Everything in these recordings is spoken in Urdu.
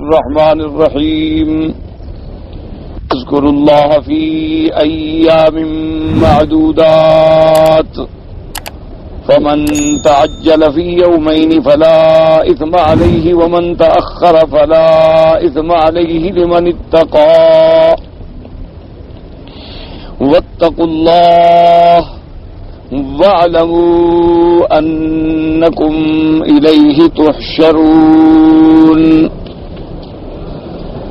الرحمن الرحيم اذكروا الله في أيام معدودات فمن تعجل في يومين فلا إثم عليه ومن تأخر فلا إثم عليه لمن اتقى واتقوا الله وَاعْلَمُوا أَنَّكُمْ إِلَيْهِ تُحْشَرُونَ۔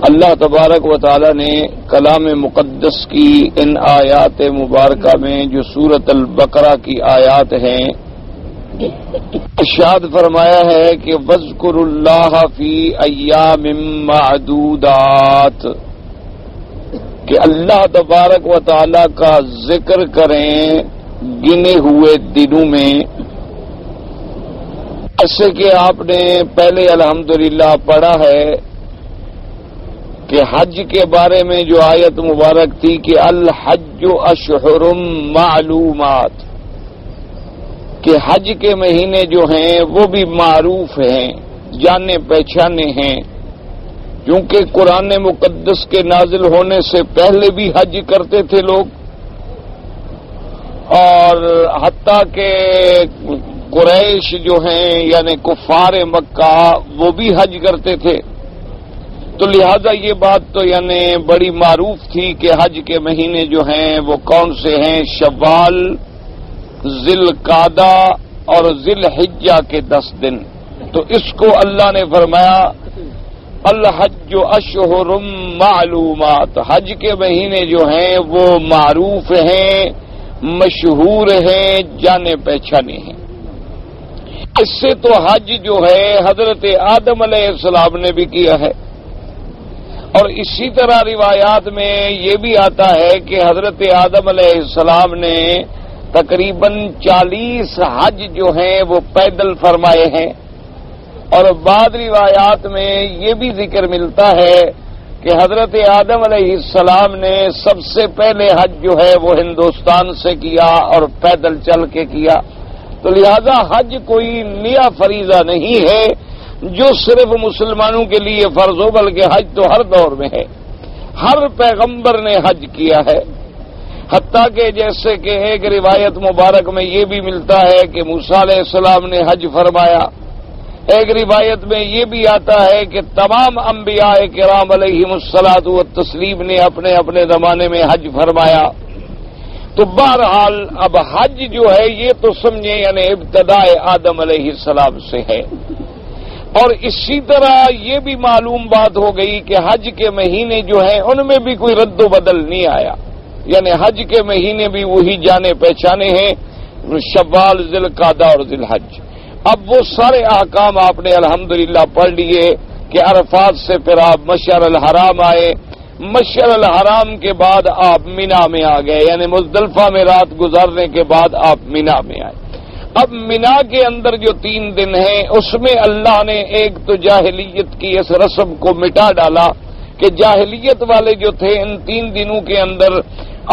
اللہ تبارک و تعالی نے کلام مقدس کی ان آیات مبارکہ میں جو سورۃ البقرہ کی آیات ہیں ارشاد فرمایا ہے کہ وَاذْكُرُوا اللَّهَ فِي أَيَّامٍ مَّعْدُودَاتٍ، کہ اللہ تبارک و تعالی کا ذکر کریں گنے ہوئے دنوں میں، ایسے کہ آپ نے پہلے الحمدللہ پڑھا ہے کہ حج کے بارے میں جو آیت مبارک تھی کہ الحج اشہر معلومات، کہ حج کے مہینے جو ہیں وہ بھی معروف ہیں، جانے پہچانے ہیں، کیونکہ قرآن مقدس کے نازل ہونے سے پہلے بھی حج کرتے تھے لوگ، اور حتیٰ کہ قریش جو ہیں یعنی کفار مکہ وہ بھی حج کرتے تھے، تو لہذا یہ بات تو یعنی بڑی معروف تھی کہ حج کے مہینے جو ہیں وہ کون سے ہیں، شوال، ذی القعدہ اور ذی الحجہ کے 10 دن۔ تو اس کو اللہ نے فرمایا الحج اشہر معلومات، حج کے مہینے جو ہیں وہ معروف ہیں، مشہور ہیں، جانے پہچانے ہیں۔ اس سے تو حج جو ہے حضرت آدم علیہ السلام نے بھی کیا ہے، اور اسی طرح روایات میں یہ بھی آتا ہے کہ حضرت آدم علیہ السلام نے تقریباً 40 حج جو ہیں وہ پیدل فرمائے ہیں، اور بعض روایات میں یہ بھی ذکر ملتا ہے کہ حضرت آدم علیہ السلام نے سب سے پہلے حج جو ہے وہ ہندوستان سے کیا اور پیدل چل کے کیا، تو لہذا حج کوئی نیا فریضہ نہیں ہے جو صرف مسلمانوں کے لیے فرض ہو، بلکہ حج تو ہر دور میں ہے، ہر پیغمبر نے حج کیا ہے۔ حتیٰ کہ جیسے کہ ایک روایت مبارک میں یہ بھی ملتا ہے کہ موسیٰ علیہ السلام نے حج فرمایا، ایک روایت میں یہ بھی آتا ہے کہ تمام انبیاء کرام علیہم الصلاۃ والتسلیم نے اپنے اپنے زمانے میں حج فرمایا۔ تو بہرحال اب حج جو ہے یہ تو سمجھیں یعنی ابتداء آدم علیہ السلام سے ہے، اور اسی طرح یہ بھی معلوم بات ہو گئی کہ حج کے مہینے جو ہیں ان میں بھی کوئی رد و بدل نہیں آیا، یعنی حج کے مہینے بھی وہی جانے پہچانے ہیں، شوال، ذی القعدہ اور ذی الحج۔ اب وہ سارے احکام آپ نے الحمدللہ پڑھ لیے کہ عرفات سے پھر آپ مشعر الحرام آئے، مشعر الحرام کے بعد آپ مینا میں آ گئے، یعنی مزدلفہ میں رات گزارنے کے بعد آپ مینا میں آئے۔ اب مینا کے اندر جو 3 دن ہیں اس میں اللہ نے ایک تو جاہلیت کی اس رسم کو مٹا ڈالا کہ جاہلیت والے جو تھے ان 3 دنوں کے اندر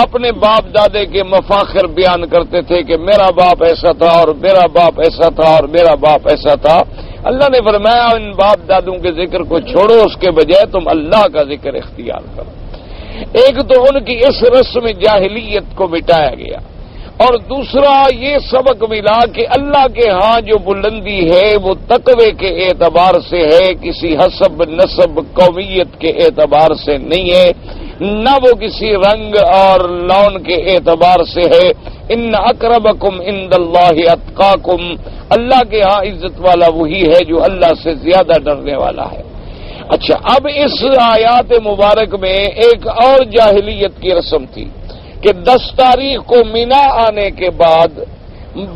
اپنے باپ دادے کے مفاخر بیان کرتے تھے کہ میرا باپ ایسا تھا اور میرا باپ ایسا تھا اور میرا باپ ایسا تھا۔ اللہ نے فرمایا ان باپ دادوں کے ذکر کو چھوڑو، اس کے بجائے تم اللہ کا ذکر اختیار کرو۔ ایک تو ان کی اس رسم جاہلیت کو مٹایا گیا، اور دوسرا یہ سبق ملا کہ اللہ کے ہاں جو بلندی ہے وہ تقوی کے اعتبار سے ہے، کسی حسب نسب قومیت کے اعتبار سے نہیں ہے، نہ وہ کسی رنگ اور لون کے اعتبار سے ہے۔ ان اقربکم عند اللہ اتقاکم، اللہ کے ہاں عزت والا وہی ہے جو اللہ سے زیادہ ڈرنے والا ہے۔ اچھا، اب اس آیات مبارک میں ایک اور جاہلیت کی رسم تھی کہ 10 تاریخ کو مینا آنے کے بعد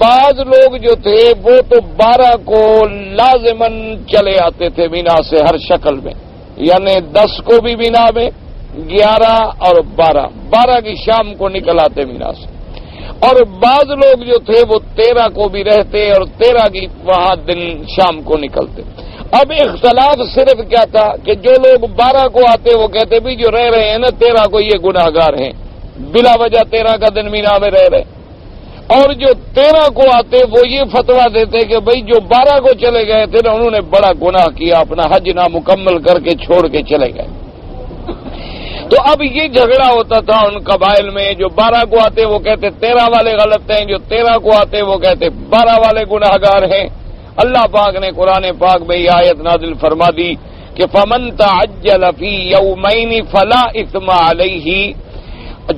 بعض لوگ جو تھے وہ تو 12 کو لازماً چلے آتے تھے مینا سے ہر شکل میں، یعنی 10 کو بھی مینا میں، 11 اور 12 کی شام کو نکل آتے مینا سے، اور بعض لوگ جو تھے وہ 13 کو بھی رہتے اور 13 کی وہاں دن شام کو نکلتے۔ اب اختلاف صرف کیا تھا کہ جو لوگ 12 کو آتے وہ کہتے بھی جو رہ رہے ہیں نا 13 کو یہ گناہگار ہیں، بلا وجہ 13 کا دن مینا میں رہ رہے، اور جو 13 کو آتے وہ یہ فتویٰ دیتے کہ بھئی جو 12 کو چلے گئے تھے نا انہوں نے بڑا گناہ کیا، اپنا حج نامکمل کر کے چھوڑ کے چلے گئے۔ تو اب یہ جھگڑا ہوتا تھا ان قبائل میں، جو 12 کو آتے وہ کہتے 13 والے غلط ہیں، جو 13 کو آتے وہ کہتے 12 والے گناہگار ہیں۔ اللہ پاک نے قرآن پاک میں یہ آیت نازل فرما دی کہ فَمَن تَعَجَّلَ فِي يَوْمَيْنِ فَلَا إِثْمَ عَلَيْهِ،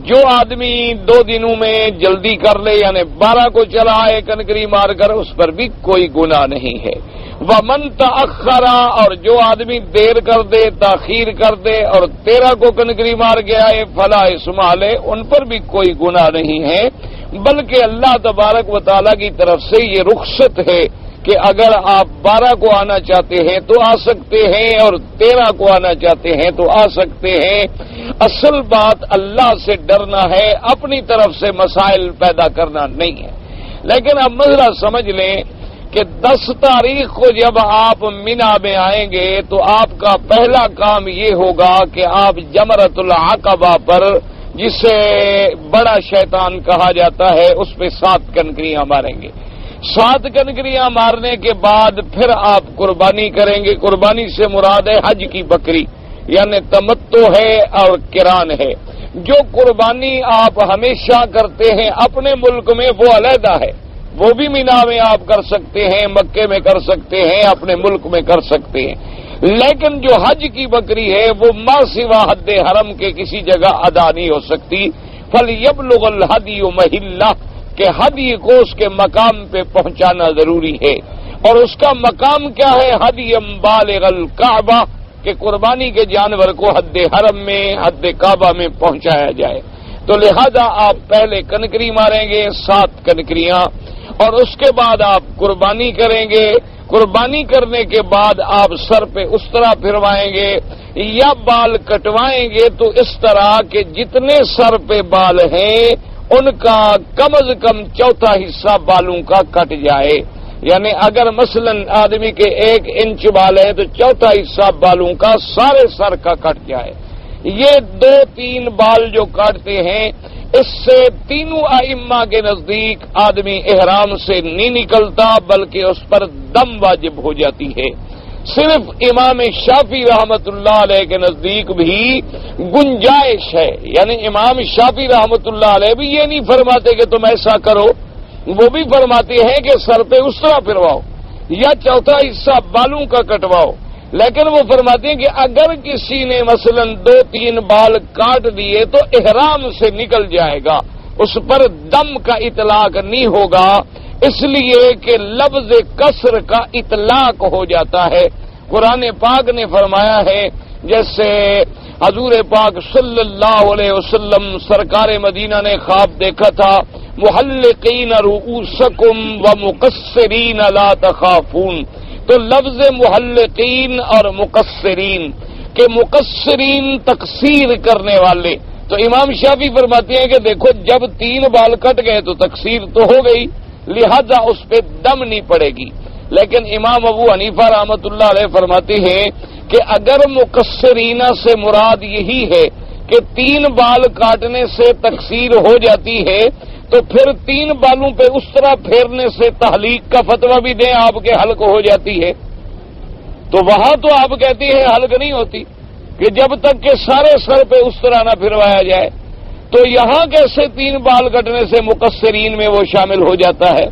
جو آدمی 2 دنوں میں جلدی کر لے یعنی 12 کو چلا آئے کنکری مار کر، اس پر بھی کوئی گناہ نہیں ہے۔ وَمَن تَأَخَّرَ، اور جو آدمی دیر کر دے، تاخیر کر دے اور 13 کو کنکری مار کے آئے، فَلَا إِثْمَ عَلَيْهِ، ان پر بھی کوئی گناہ نہیں ہے، بلکہ اللہ تبارک و تعالیٰ کی طرف سے یہ رخصت ہے کہ اگر آپ 12 کو آنا چاہتے ہیں تو آ سکتے ہیں اور 13 کو آنا چاہتے ہیں تو آ سکتے ہیں۔ اصل بات اللہ سے ڈرنا ہے، اپنی طرف سے مسائل پیدا کرنا نہیں ہے۔ لیکن اب مسئلہ سمجھ لیں کہ 10 تاریخ کو جب آپ مینا میں آئیں گے تو آپ کا پہلا کام یہ ہوگا کہ آپ جمرۃ العقبہ پر، جسے بڑا شیطان کہا جاتا ہے، اس پہ 7 کنکریاں ماریں گے۔ 7 کنکریاں مارنے کے بعد پھر آپ قربانی کریں گے۔ قربانی سے مراد ہے حج کی بکری، یعنی تمتع ہے اور قران ہے۔ جو قربانی آپ ہمیشہ کرتے ہیں اپنے ملک میں وہ علیحدہ ہے، وہ بھی مینا میں آپ کر سکتے ہیں، مکے میں کر سکتے ہیں، اپنے ملک میں کر سکتے ہیں، لیکن جو حج کی بکری ہے وہ ما سوا حد حرم کے کسی جگہ ادا نہیں ہو سکتی۔ فَلْيَبْلُغَ الْهَدْيُ مَحِلَّهُ، کہ ہدی کو اس کے مقام پہ پہنچانا ضروری ہے۔ اور اس کا مقام کیا ہے؟ ہدی بالغ الکعبہ، کہ قربانی کے جانور کو حد حرم میں، حد کعبہ میں پہنچایا جائے۔ تو لہذا آپ پہلے کنکری ماریں گے 7 کنکریاں، اور اس کے بعد آپ قربانی کریں گے۔ قربانی کرنے کے بعد آپ سر پہ اس طرح پھروائیں گے یا بال کٹوائیں گے تو اس طرح کہ جتنے سر پہ بال ہیں ان کا کم از کم 1/4 حصہ بالوں کا کٹ جائے۔ یعنی اگر مثلا آدمی کے 1 انچ بال ہیں تو 1/4 حصہ بالوں کا سارے سر کا کٹ جائے۔ یہ 2-3 بال جو کاٹتے ہیں، اس سے تینوں ائمہ کے نزدیک آدمی احرام سے نہیں نکلتا، بلکہ اس پر دم واجب ہو جاتی ہے۔ صرف امام شافعی رحمت اللہ علیہ کے نزدیک بھی گنجائش ہے، یعنی امام شافعی رحمت اللہ علیہ بھی یہ نہیں فرماتے کہ تم ایسا کرو، وہ بھی فرماتے ہیں کہ سر پہ اس طرح پھرواؤ یا 1/4 حصہ بالوں کا کٹواؤ، لیکن وہ فرماتے ہیں کہ اگر کسی نے مثلا 2-3 بال کاٹ دیے تو احرام سے نکل جائے گا، اس پر دم کا اطلاق نہیں ہوگا، اس لیے کہ لفظ کسر کا اطلاق ہو جاتا ہے۔ قرآن پاک نے فرمایا ہے، جیسے حضور پاک صلی اللہ علیہ وسلم سرکار مدینہ نے خواب دیکھا تھا، محلقین رؤوسکم ومقصرین لا تخافون، تو لفظ محلقین اور مقصرین کہ مقصرین تقصیر کرنے والے، تو امام شافعی فرماتے ہیں کہ دیکھو جب 3 بال کٹ گئے تو تقصیر تو ہو گئی، لہذا اس پہ دم نہیں پڑے گی۔ لیکن امام ابو حنیفہ رحمت اللہ علیہ فرماتے ہیں کہ اگر مقصرینہ سے مراد یہی ہے کہ 3 بال کاٹنے سے تقصیر ہو جاتی ہے تو پھر 3 بالوں پہ اس طرح پھیرنے سے تحلیق کا فتویٰ بھی دیں آپ کے حلق ہو جاتی ہے، تو وہاں تو آپ کہتے ہیں حلق نہیں ہوتی کہ جب تک کہ سارے سر پہ اس طرح نہ پھروایا جائے، تو یہاں کیسے 3 بال کٹنے سے مقصرین میں وہ شامل ہو جاتا ہے؟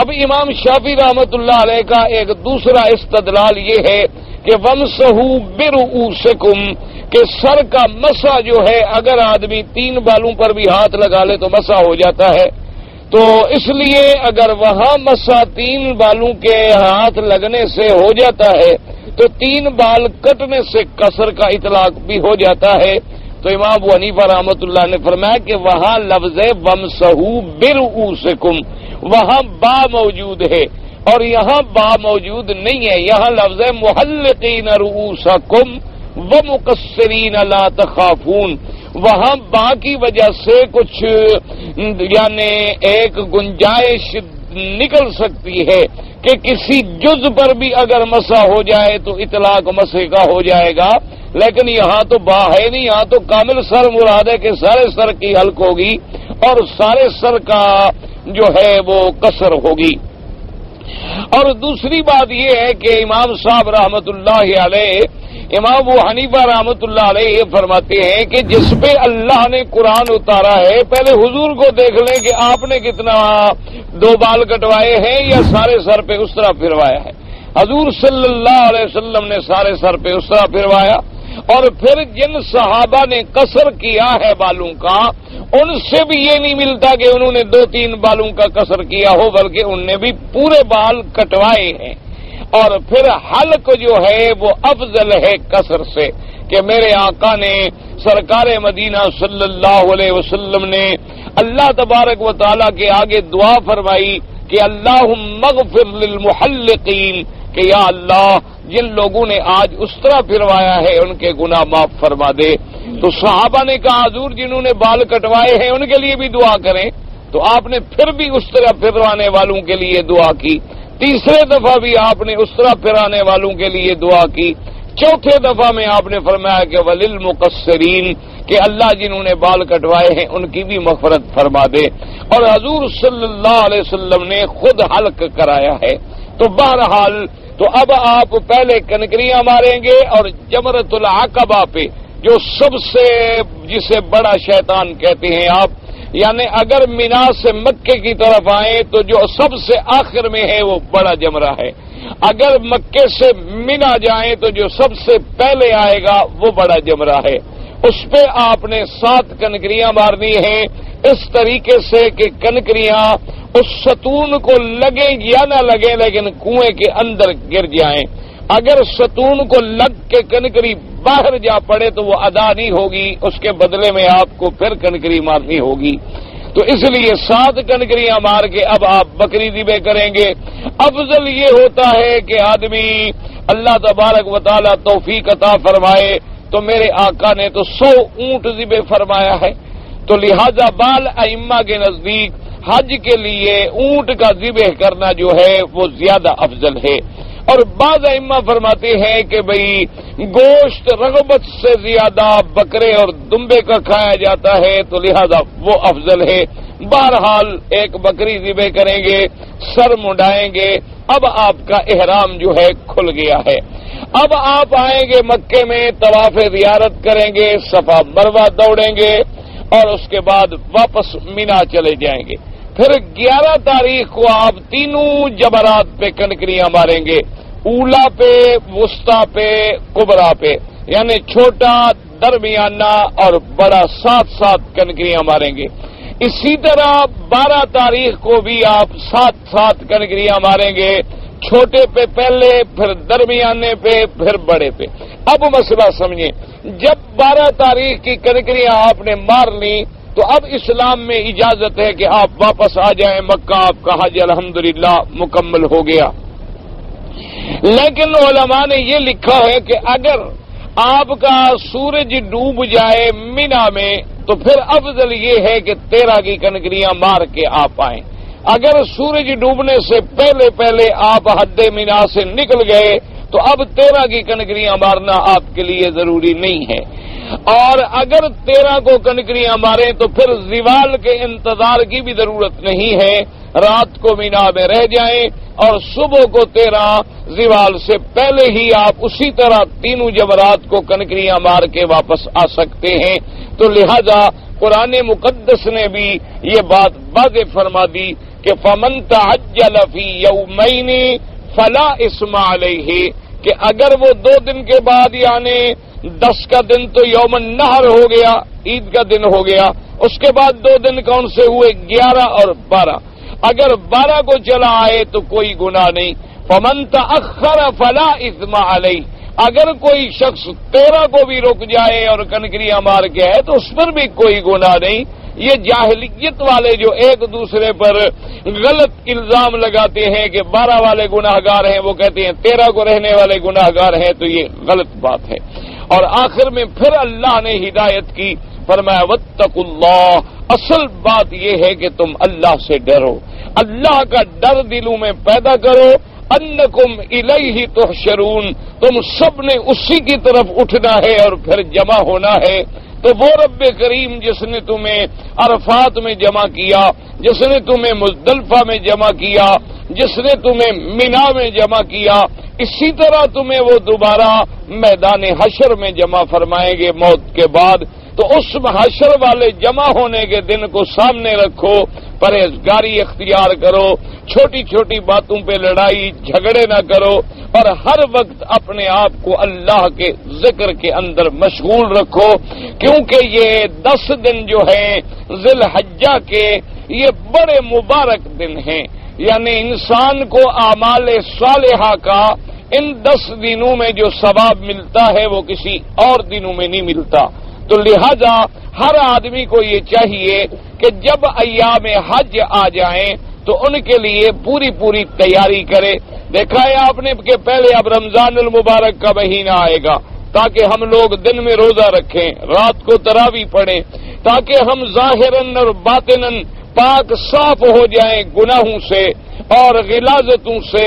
اب امام شافعی رحمت اللہ علیہ کا ایک دوسرا استدلال یہ ہے کہ وَامْسَحُوا بِرُؤُوسِكُمْ، کہ سر کا مسح جو ہے اگر آدمی 3 بالوں پر بھی ہاتھ لگا لے تو مسح ہو جاتا ہے، تو اس لیے اگر وہاں مسح 3 بالوں کے ہاتھ لگنے سے ہو جاتا ہے تو 3 بال کٹنے سے کسر کا اطلاق بھی ہو جاتا ہے۔ تو امام ابو حنیفہ رحمت اللہ نے فرمایا کہ وہاں لفظ وَامْسَحُوا بِرُؤُوسِكُمْ، وہاں با موجود ہے اور یہاں با موجود نہیں ہے، یہاں لفظ ہے محلقین رؤوسکم ومقصرین لا تخافون، وہاں با کی وجہ سے کچھ یعنی ایک گنجائش نکل سکتی ہے کہ کسی جز پر بھی اگر مسح ہو جائے تو اطلاق مسح کا ہو جائے گا، لیکن یہاں تو با ہے نہیں، یہاں تو کامل سر مراد ہے کہ سارے سر کی حلق ہوگی اور سارے سر کا جو ہے وہ قصر ہوگی۔ اور دوسری بات یہ ہے کہ امام صاحب رحمت اللہ علیہ، امام ابو حنیفہ رحمت اللہ علیہ یہ فرماتے ہیں کہ جس پہ اللہ نے قرآن اتارا ہے پہلے حضور کو دیکھ لیں کہ آپ نے کتنا 2 بال کٹوائے ہیں یا سارے سر پہ اس طرح پھروایا ہے۔ حضور صلی اللہ علیہ وسلم نے سارے سر پہ اس طرح پھروایا، اور پھر جن صحابہ نے قصر کیا ہے بالوں کا ان سے بھی یہ نہیں ملتا کہ انہوں نے 2-3 بالوں کا قصر کیا ہو، بلکہ ان نے بھی پورے بال کٹوائے ہیں۔ اور پھر حلق جو ہے وہ افضل ہے قصر سے، کہ میرے آقا نے سرکار مدینہ صلی اللہ علیہ وسلم نے اللہ تبارک و تعالی کے آگے دعا فرمائی کہ اللہم اغفر للمحلقین، کہ یا اللہ جن لوگوں نے آج اس طرح پھروایا ہے ان کے گناہ معاف فرما دے۔ تو صحابہ نے کہا حضور جنہوں نے بال کٹوائے ہیں ان کے لیے بھی دعا کریں، تو آپ نے پھر بھی اس طرح پھروانے والوں کے لیے دعا کی، تیسرے دفعہ بھی آپ نے اس طرح پھرانے والوں کے لیے دعا کی، چوتھے دفعہ میں آپ نے فرمایا کہ وللمقصرین، کہ اللہ جنہوں نے بال کٹوائے ہیں ان کی بھی مغفرت فرما دے۔ اور حضور صلی اللہ علیہ وسلم نے خود حلق کرایا ہے۔ تو بہرحال تو اب آپ پہلے کنکریاں ماریں گے، اور جمرۃ العقبہ پہ جو سب سے جسے بڑا شیطان کہتے ہیں آپ، یعنی اگر مینا سے مکے کی طرف آئیں تو جو سب سے آخر میں ہے وہ بڑا جمرہ ہے، اگر مکے سے مینا جائیں تو جو سب سے پہلے آئے گا وہ بڑا جمرہ ہے۔ اس پہ آپ نے 7 کنکریاں مارنی ہیں، اس طریقے سے کہ کنکریاں اس ستون کو لگیں یا نہ لگیں لیکن کنویں کے اندر گر جائیں۔ اگر ستون کو لگ کے کنکری باہر جا پڑے تو وہ ادا نہیں ہوگی، اس کے بدلے میں آپ کو پھر کنکری مارنی ہوگی۔ تو اس لیے 7 کنکریاں مار کے اب آپ بکری ذبح کریں گے۔ افضل یہ ہوتا ہے کہ آدمی اللہ تبارک و تعالی توفیق عطا فرمائے، تو میرے آقا نے تو 100 اونٹ ذبح فرمایا ہے، تو لہذا بال ائمہ کے نزدیک حج کے لیے اونٹ کا ذبح کرنا جو ہے وہ زیادہ افضل ہے۔ اور بعض ائمہ فرماتے ہیں کہ بھئی گوشت رغبت سے زیادہ بکرے اور دمبے کا کھایا جاتا ہے، تو لہذا وہ افضل ہے۔ بہرحال ایک بکری ذبح کریں گے، سر منڈائیں گے، اب آپ کا احرام جو ہے کھل گیا ہے۔ اب آپ آئیں گے مکے میں، طواف زیارت کریں گے، صفا مروہ دوڑیں گے، اور اس کے بعد واپس مینا چلے جائیں گے۔ پھر 11 تاریخ کو آپ تینوں جمرات پہ کنکریاں ماریں گے، اولا پہ، وسطی پہ، کبرا پہ، یعنی چھوٹا، درمیانہ اور بڑا 7 کنکریاں ماریں گے۔ اسی طرح 12 تاریخ کو بھی آپ 7 کنکریاں ماریں گے، چھوٹے پہ پہلے، پھر درمیانے پہ، پھر بڑے پہ۔ اب مسئلہ سمجھیں، جب 12 تاریخ کی کنکریاں آپ نے مار لی تو اب اسلام میں اجازت ہے کہ آپ واپس آ جائیں مکہ، آپ کا حج الحمدللہ مکمل ہو گیا۔ لیکن علماء نے یہ لکھا ہے کہ اگر آپ کا سورج ڈوب جائے مینا میں تو پھر افضل یہ ہے کہ 13 کی کنکریاں مار کے آپ آئیں۔ اگر سورج ڈوبنے سے پہلے آپ حد مینا سے نکل گئے تو اب 13 کی کنکریاں مارنا آپ کے لیے ضروری نہیں ہے۔ اور اگر 13 کو کنکریاں ماریں تو پھر زوال کے انتظار کی بھی ضرورت نہیں ہے، رات کو مینا میں رہ جائیں اور صبح کو 13 زوال سے پہلے ہی آپ اسی طرح تینوں جمرات کو کنکریاں مار کے واپس آ سکتے ہیں۔ تو لہذا قرآن مقدس نے بھی یہ بات واضح فرما دی کہ فَمَن تَعَجَّلَ فِي يَوْمَيْنِ فَلَا إِثْمَ عَلَيْهِ، کہ اگر وہ 2 دن کے بعد یعنی 10 کا دن تو یوم النحر ہو گیا، عید کا دن ہو گیا، اس کے بعد 2 دن کون سے ہوئے؟ 11 اور 12۔ اگر 12 کو چلا آئے تو کوئی گناہ نہیں۔ فَمَن تَأَخَّرَ فَلَا إِثْمَ عَلَيْهِ، اگر کوئی شخص 13 کو بھی رک جائے اور کنکریاں مار کے ہے تو اس پر بھی کوئی گناہ نہیں۔ یہ جاہلیت والے جو ایک دوسرے پر غلط الزام لگاتے ہیں کہ 12 والے گناہگار ہیں، وہ کہتے ہیں 13 کو رہنے والے گناہگار ہیں، تو یہ غلط بات ہے۔ اور آخر میں پھر اللہ نے ہدایت کی، فرمایا واتقوا اللہ، اصل بات یہ ہے کہ تم اللہ سے ڈرو، اللہ کا ڈر دلوں میں پیدا کرو۔ انکم الیہ تحشرون، تم سب نے اسی کی طرف اٹھنا ہے اور پھر جمع ہونا ہے۔ تو وہ رب کریم جس نے تمہیں عرفات میں جمع کیا، جس نے تمہیں مزدلفہ میں جمع کیا، جس نے تمہیں مینا میں جمع کیا، اسی طرح تمہیں وہ دوبارہ میدان حشر میں جمع فرمائیں گے موت کے بعد۔ تو اس حشر والے جمع ہونے کے دن کو سامنے رکھو، پرہیزگاری اختیار کرو، چھوٹی چھوٹی باتوں پہ لڑائی جھگڑے نہ کرو، اور ہر وقت اپنے آپ کو اللہ کے ذکر کے اندر مشغول رکھو، کیونکہ یہ 10 دن جو ہیں ذی الحجہ کے یہ بڑے مبارک دن ہیں، یعنی انسان کو اعمال صالحہ کا ان 10 دنوں میں جو ثواب ملتا ہے وہ کسی اور دنوں میں نہیں ملتا۔ تو لہذا ہر آدمی کو یہ چاہیے کہ جب ایام حج آ جائیں تو ان کے لیے پوری پوری تیاری کرے۔ دیکھا ہے آپ نے کہ پہلے اب رمضان المبارک کا مہینہ آئے گا، تاکہ ہم لوگ دن میں روزہ رکھیں، رات کو تراویح پڑھیں، تاکہ ہم ظاہراً اور باطناً پاک صاف ہو جائیں گناہوں سے اور غلاظتوں سے،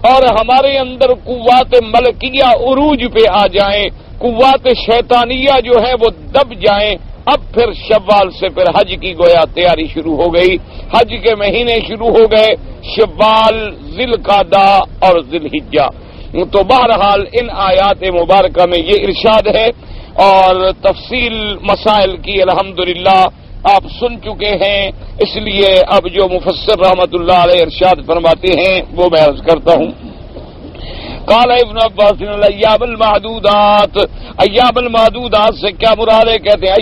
اور ہمارے اندر قوات ملکیہ عروج پہ آ جائیں، قوات شیطانیہ جو ہیں وہ دب جائیں۔ اب پھر شوال سے پھر حج کی گویا تیاری شروع ہو گئی، حج کے مہینے شروع ہو گئے، شوال، ذی القعدہ اور ذی الحجہ۔ تو بہرحال ان آیات مبارکہ میں یہ ارشاد ہے، اور تفصیل مسائل کی الحمدللہ آپ سن چکے ہیں، اس لیے اب جو مفسر رحمت اللہ علیہ ارشاد فرماتے ہیں وہ میں عرض کرتا ہوں۔ قال ابن عباس الایام المعدودات، ایام المعدودات سے کیا مراد ہے؟ کہتے ہیں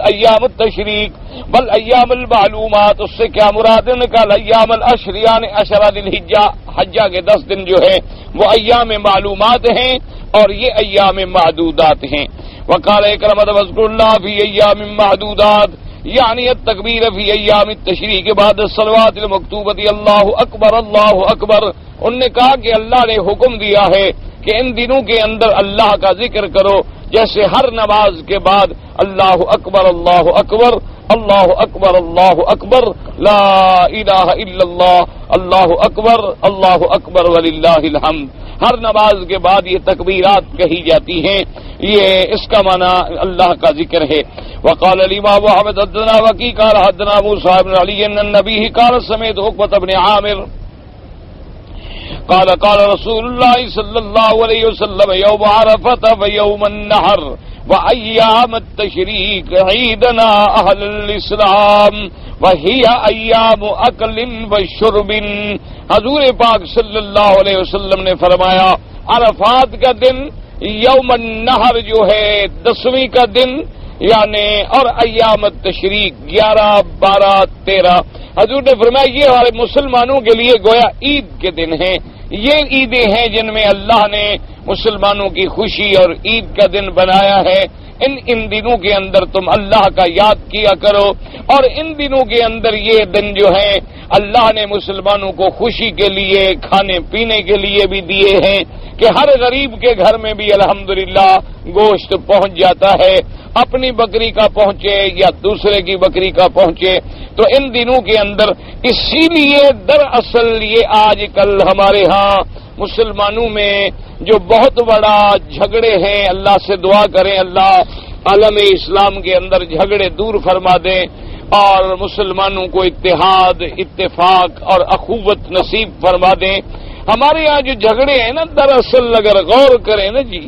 ایام التشریق، بل ایام المعلومات، اس سے کیا مراد ہے؟ نکال ایام العشر یعنی 10 ذی الحجہ، حجہ کے 10 دن جو ہے وہ ایام معلومات ہیں اور یہ ایام معدودات ہیں۔ وقال اکرمۃ واذکر اللہ فی ایام معدودات یعنی التکبیر فی ایام التشریق بعد الصلوات المکتوبۃ اللہ اکبر اللہ اکبر۔ انہوں نے کہا کہ اللہ نے حکم دیا ہے کہ ان دنوں کے اندر اللہ کا ذکر کرو، جیسے ہر نماز کے بعد اللہ اکبر اللہ اکبر، اللہ اکبر اللہ اکبر، لا الہ الا اللہ، اللہ اکبر وللہ الحمد۔ ہر نماز کے بعد یہ تکبیرات کہی جاتی ہیں، یہ اس کا معنی اللہ کا ذکر ہے۔ وقال الامام احمد حدثنا وکی قال حدثنا موسی بن علی ان النبی قال سمعت عقبۃ بن عامر قال قال رسول اللہ صلی اللہ علیہ وسلم یوم عرفۃ ویوم النحر وایام التشریق عیدنا اہل الاسلام وہی ایام اکل وشرب۔ حضور پاک صلی اللہ علیہ وسلم نے فرمایا عرفات کا دن، یوم النحر جو ہے 10ویں کا دن یعنی، اور ایام التشریق 11، 12، 13۔ حضور نے فرمایا یہ ہمارے مسلمانوں کے لیے گویا عید کے دن ہیں، یہ عیدیں ہیں جن میں اللہ نے مسلمانوں کی خوشی اور عید کا دن بنایا ہے۔ ان دنوں کے اندر تم اللہ کا یاد کیا کرو، اور ان دنوں کے اندر یہ دن جو ہیں اللہ نے مسلمانوں کو خوشی کے لیے کھانے پینے کے لیے بھی دیے ہیں کہ ہر غریب کے گھر میں بھی الحمدللہ گوشت پہنچ جاتا ہے، اپنی بکری کا پہنچے یا دوسرے کی بکری کا پہنچے۔ تو ان دنوں کے اندر اسی لیے دراصل یہ آج کل ہمارے ہاں مسلمانوں میں جو بہت بڑا جھگڑے ہیں، اللہ سے دعا کریں اللہ عالم اسلام کے اندر جھگڑے دور فرما دیں اور مسلمانوں کو اتحاد، اتفاق اور اخوت نصیب فرما دیں۔ ہمارے یہاں جو جھگڑے ہیں نا، دراصل اگر غور کریں نا جی،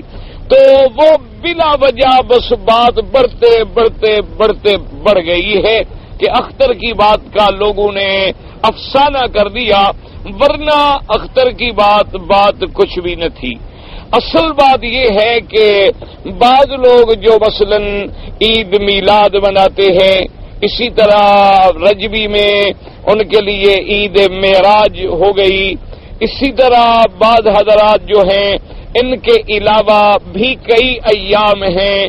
تو وہ بلا وجہ بس بات بڑھتے بڑھ گئی ہے کہ اختر کی بات کا لوگوں نے افسانہ کر دیا، ورنہ اختر کی بات کچھ بھی نہ تھی۔ اصل بات یہ ہے کہ بعض لوگ جو مثلا عید میلاد مناتے ہیں، اسی طرح رجبی میں ان کے لیے عید معراج ہو گئی، اسی طرح بعض حضرات جو ہیں ان کے علاوہ بھی کئی ایام ہیں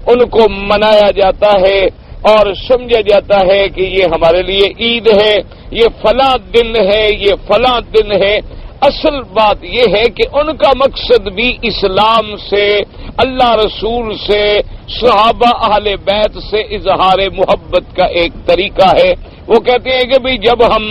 ان کو منایا جاتا ہے اور سمجھا جاتا ہے کہ یہ ہمارے لیے عید ہے، یہ فلاں دن ہے، یہ فلاں دن ہے۔ اصل بات یہ ہے کہ ان کا مقصد بھی اسلام سے، اللہ رسول سے، صحابہ اہل بیت سے اظہار محبت کا ایک طریقہ ہے۔ وہ کہتے ہیں کہ بھی جب ہم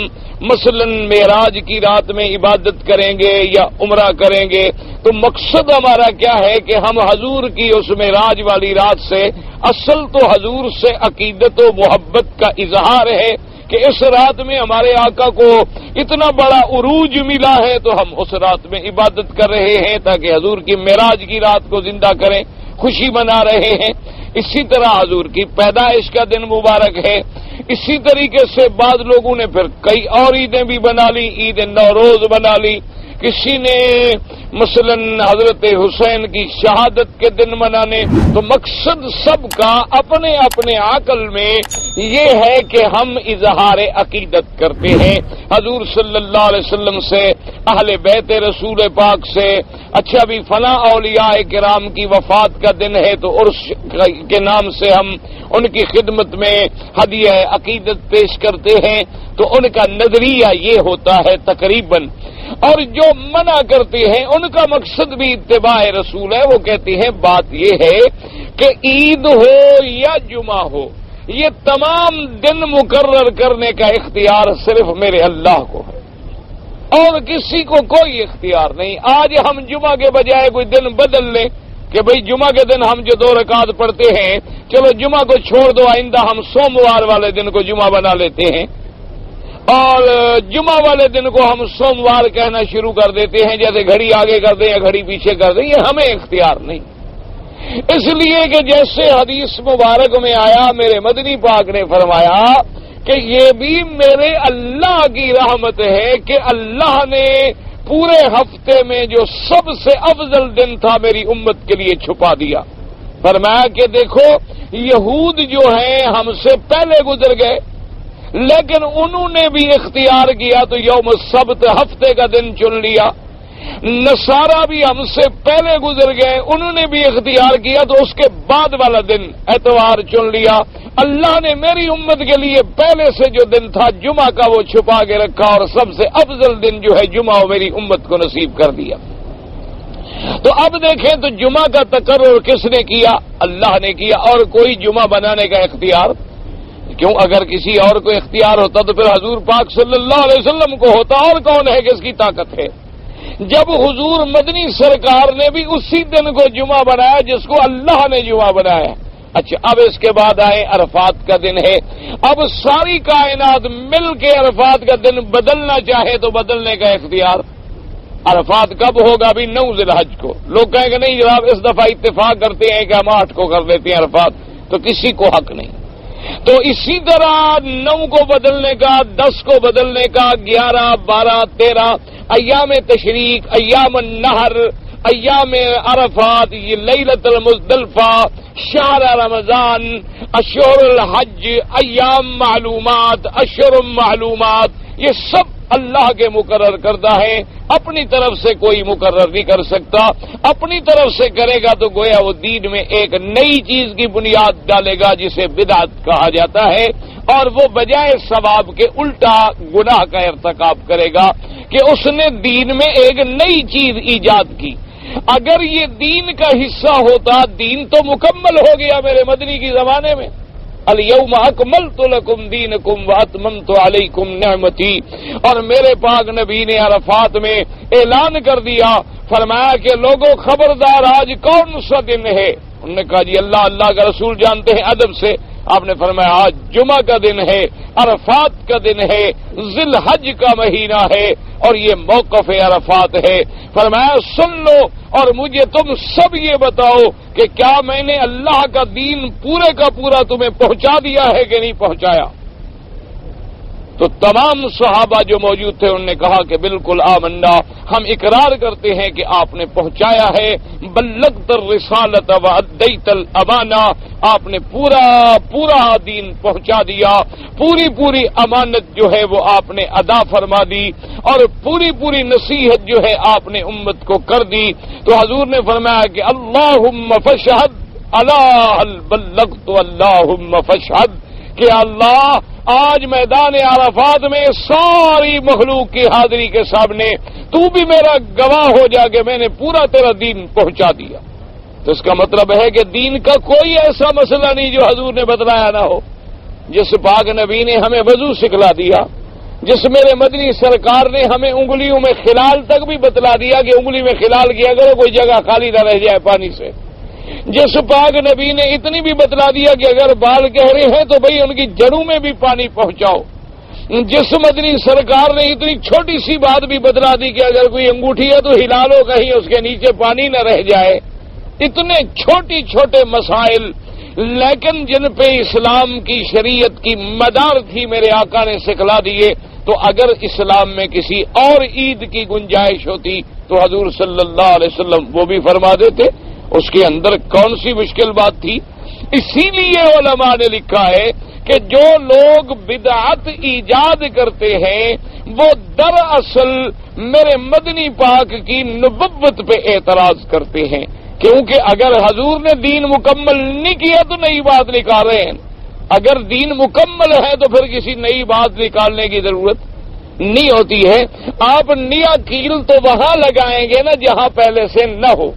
مثلا معراج کی رات میں عبادت کریں گے یا عمرہ کریں گے تو مقصد ہمارا کیا ہے کہ ہم حضور کی اس معراج والی رات سے اصل تو حضور سے عقیدت و محبت کا اظہار ہے کہ اس رات میں ہمارے آقا کو اتنا بڑا عروج ملا ہے تو ہم اس رات میں عبادت کر رہے ہیں تاکہ حضور کی معراج کی رات کو زندہ کریں، خوشی منا رہے ہیں۔ اسی طرح حضور کی پیدائش کا دن مبارک ہے۔ اسی طریقے سے بعض لوگوں نے پھر کئی اور عیدیں بھی بنا لی، عید نوروز بنا لی، کسی نے مثلا حضرت حسین کی شہادت کے دن منانے۔ تو مقصد سب کا اپنے اپنے عقل میں یہ ہے کہ ہم اظہار عقیدت کرتے ہیں حضور صلی اللہ علیہ وسلم سے، اہل بیت رسول پاک سے۔ اچھا بھی فلاں اولیاء کرام کی وفات کا دن ہے تو عرس کے نام سے ہم ان کی خدمت میں ہدیہ عقیدت پیش کرتے ہیں، تو ان کا نظریہ یہ ہوتا ہے تقریباً۔ اور جو منع کرتے ہیں ان کا مقصد بھی اتباع رسول ہے، وہ کہتے ہیں بات یہ ہے کہ عید ہو یا جمعہ ہو، یہ تمام دن مقرر کرنے کا اختیار صرف میرے اللہ کو ہے اور کسی کو کوئی اختیار نہیں۔ آج ہم جمعہ کے بجائے کوئی دن بدل لیں کہ بھئی جمعہ کے دن ہم جو 2 رکعت پڑھتے ہیں چلو جمعہ کو چھوڑ دو، آئندہ ہم سوموار والے دن کو جمعہ بنا لیتے ہیں، اور جمعہ والے دن کو ہم سوموار کہنا شروع کر دیتے ہیں، جیسے گھڑی آگے کر دیں یا گھڑی پیچھے کر دیں، یہ ہمیں اختیار نہیں۔ اس لیے کہ جیسے حدیث مبارک میں آیا، میرے مدنی پاک نے فرمایا کہ یہ بھی میرے اللہ کی رحمت ہے کہ اللہ نے پورے ہفتے میں جو سب سے افضل دن تھا میری امت کے لیے چھپا دیا۔ فرمایا کہ دیکھو یہود جو ہیں ہم سے پہلے گزر گئے لیکن انہوں نے بھی اختیار کیا تو یوم السبت ہفتے کا دن چن لیا، نصارہ بھی ہم سے پہلے گزر گئے، انہوں نے بھی اختیار کیا تو اس کے بعد والا دن اتوار چن لیا۔ اللہ نے میری امت کے لیے پہلے سے جو دن تھا جمعہ کا وہ چھپا کے رکھا اور سب سے افضل دن جو ہے جمعہ وہ میری امت کو نصیب کر دیا۔ تو اب دیکھیں تو جمعہ کا تقرر کس نے کیا؟ اللہ نے کیا، اور کوئی جمعہ بنانے کا اختیار کیوں؟ اگر کسی اور کو اختیار ہوتا تو پھر حضور پاک صلی اللہ علیہ وسلم کو ہوتا، اور کون ہے کہ اس کی طاقت ہے؟ جب حضور مدنی سرکار نے بھی اسی دن کو جمعہ بنایا جس کو اللہ نے جمعہ بنایا۔ اچھا اب اس کے بعد آئے عرفات کا دن ہے، اب ساری کائنات مل کے عرفات کا دن بدلنا چاہے تو بدلنے کا اختیار۔ عرفات کب ہوگا؟ ابھی 9 ذی الحج کو۔ لوگ کہیں کہ نہیں جناب اس دفعہ اتفاق کرتے ہیں کہ ہم 8 کو کر دیتے ہیں عرفات، تو کسی کو حق نہیں۔ تو اسی طرح 9 کو بدلنے کا، 10 کو بدلنے کا، 11، 12، 13 ایام تشریق، ایام النحر، ایام عرفات، یہ لیلۃ المزدلفہ، شہر رمضان، اشہر الحج، ایام معلومات، اشہر معلومات، یہ سب اللہ کے مقرر کردہ ہے، اپنی طرف سے کوئی مقرر نہیں کر سکتا۔ اپنی طرف سے کرے گا تو گویا وہ دین میں ایک نئی چیز کی بنیاد ڈالے گا جسے بدعت کہا جاتا ہے، اور وہ بجائے ثواب کے الٹا گناہ کا ارتکاب کرے گا کہ اس نے دین میں ایک نئی چیز ایجاد کی۔ اگر یہ دین کا حصہ ہوتا، دین تو مکمل ہو گیا میرے مدنی کی زمانے میں، الیوم اکملت لکم دینکم واتممت علیکم نعمتی، اور میرے پاک نبی نے عرفات میں اعلان کر دیا، فرمایا کہ لوگوں خبردار آج کون سا دن ہے؟ انہوں نے کہا جی اللہ کا رسول جانتے ہیں ادب سے۔ آپ نے فرمایا آج جمعہ کا دن ہے، عرفات کا دن ہے، ذی الحج کا مہینہ ہے، اور یہ موقف عرفات ہے۔ فرمایا سن لو اور مجھے تم سب یہ بتاؤ کہ کیا میں نے اللہ کا دین پورے کا پورا تمہیں پہنچا دیا ہے کہ نہیں پہنچایا؟ تو تمام صحابہ جو موجود تھے انہوں نے کہا کہ بالکل آمنا، ہم اقرار کرتے ہیں کہ آپ نے پہنچایا ہے، بلغت الرسالۃ وادیت الامانہ، آپ نے پورا دین پہنچا دیا، پوری امانت جو ہے وہ آپ نے ادا فرما دی، اور پوری نصیحت جو ہے آپ نے امت کو کر دی۔ تو حضور نے فرمایا کہ اللہم فاشہد الا هل بلغت، اللہم فاشہد، کہ اللہ آج میدان عرفات میں ساری مخلوق کی حاضری کے سامنے تو بھی میرا گواہ ہو جا کہ میں نے پورا تیرا دین پہنچا دیا۔ تو اس کا مطلب ہے کہ دین کا کوئی ایسا مسئلہ نہیں جو حضور نے بتلایا نہ ہو۔ جس پاک نبی نے ہمیں وضو سکھلا دیا، جس میرے مدنی سرکار نے ہمیں انگلیوں میں خلال تک بھی بتلا دیا کہ انگلی میں خلال کیا کرو کوئی جگہ خالی نہ رہ جائے پانی سے، جس پاک نبی نے اتنی بھی بتلا دیا کہ اگر بال گہرے ہیں تو بھئی ان کی جڑوں میں بھی پانی پہنچاؤ، جس مدنی سرکار نے اتنی چھوٹی سی بات بھی بتلا دی کہ اگر کوئی انگوٹھی ہے تو ہلا لو کہیں اس کے نیچے پانی نہ رہ جائے، اتنے چھوٹی چھوٹے مسائل لیکن جن پہ اسلام کی شریعت کی مدار تھی میرے آقا نے سکھلا دیے۔ تو اگر اسلام میں کسی اور عید کی گنجائش ہوتی تو حضور صلی اللہ علیہ وسلم وہ بھی فرما دیتے، اس کے اندر کون سی مشکل بات تھی؟ اسی لیے علماء نے لکھا ہے کہ جو لوگ بدعت ایجاد کرتے ہیں وہ دراصل میرے مدنی پاک کی نبوت پہ اعتراض کرتے ہیں، کیونکہ اگر حضور نے دین مکمل نہیں کیا تو نئی بات نکال رہے ہیں، اگر دین مکمل ہے تو پھر کسی نئی بات نکالنے کی ضرورت نہیں ہوتی ہے۔ آپ نیا کیل تو وہاں لگائیں گے نا جہاں پہلے سے نہ ہو،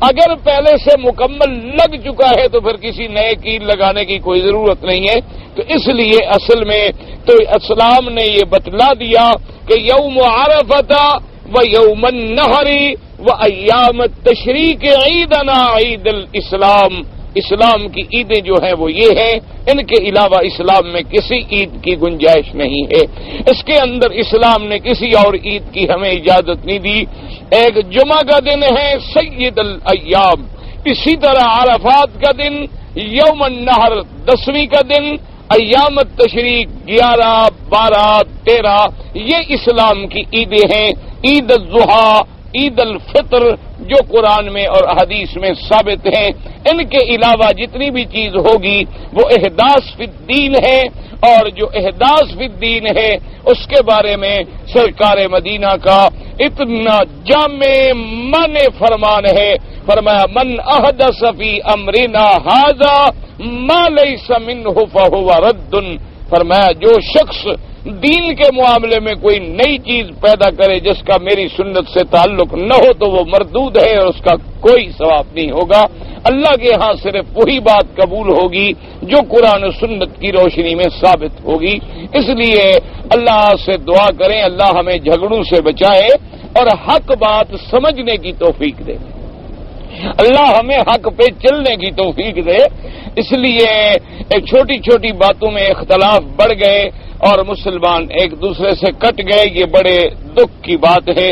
اگر پہلے سے مکمل لگ چکا ہے تو پھر کسی نئے کیل لگانے کی کوئی ضرورت نہیں ہے۔ تو اس لیے اصل میں تو اسلام نے یہ بتلا دیا کہ یوم عرفہ و یوم النحر و ایام التشریق عیدنا عید الاسلام، اسلام کی عیدیں جو ہیں وہ یہ ہیں، ان کے علاوہ اسلام میں کسی عید کی گنجائش نہیں ہے، اس کے اندر اسلام نے کسی اور عید کی ہمیں اجازت نہیں دی۔ ایک جمعہ کا دن ہے سید الایام، اسی طرح عرفات کا دن، یوم النحر 10ویں کا دن، ایام التشریق 11، 12، 13 یہ اسلام کی عیدیں ہیں۔ عید الاضحیٰ، عید الفطر جو قرآن میں اور حدیث میں ثابت ہیں، ان کے علاوہ جتنی بھی چیز ہوگی وہ احداث فی الدین ہے، اور جو احداث فی الدین ہے اس کے بارے میں سرکار مدینہ کا اتنا جامع معنی فرمان ہے، فرمایا من احدث فی امرنا ھذا ما لیس منہ فہو رد، فرمایا جو شخص دین کے معاملے میں کوئی نئی چیز پیدا کرے جس کا میری سنت سے تعلق نہ ہو تو وہ مردود ہے اور اس کا کوئی ثواب نہیں ہوگا۔ اللہ کے ہاں صرف وہی بات قبول ہوگی جو قرآن و سنت کی روشنی میں ثابت ہوگی۔ اس لیے اللہ سے دعا کریں اللہ ہمیں جھگڑوں سے بچائے اور حق بات سمجھنے کی توفیق دے، اللہ ہمیں حق پہ چلنے کی توفیق دے۔ اس لیے چھوٹی چھوٹی باتوں میں اختلاف بڑھ گئے اور مسلمان ایک دوسرے سے کٹ گئے، یہ بڑے دکھ کی بات ہے،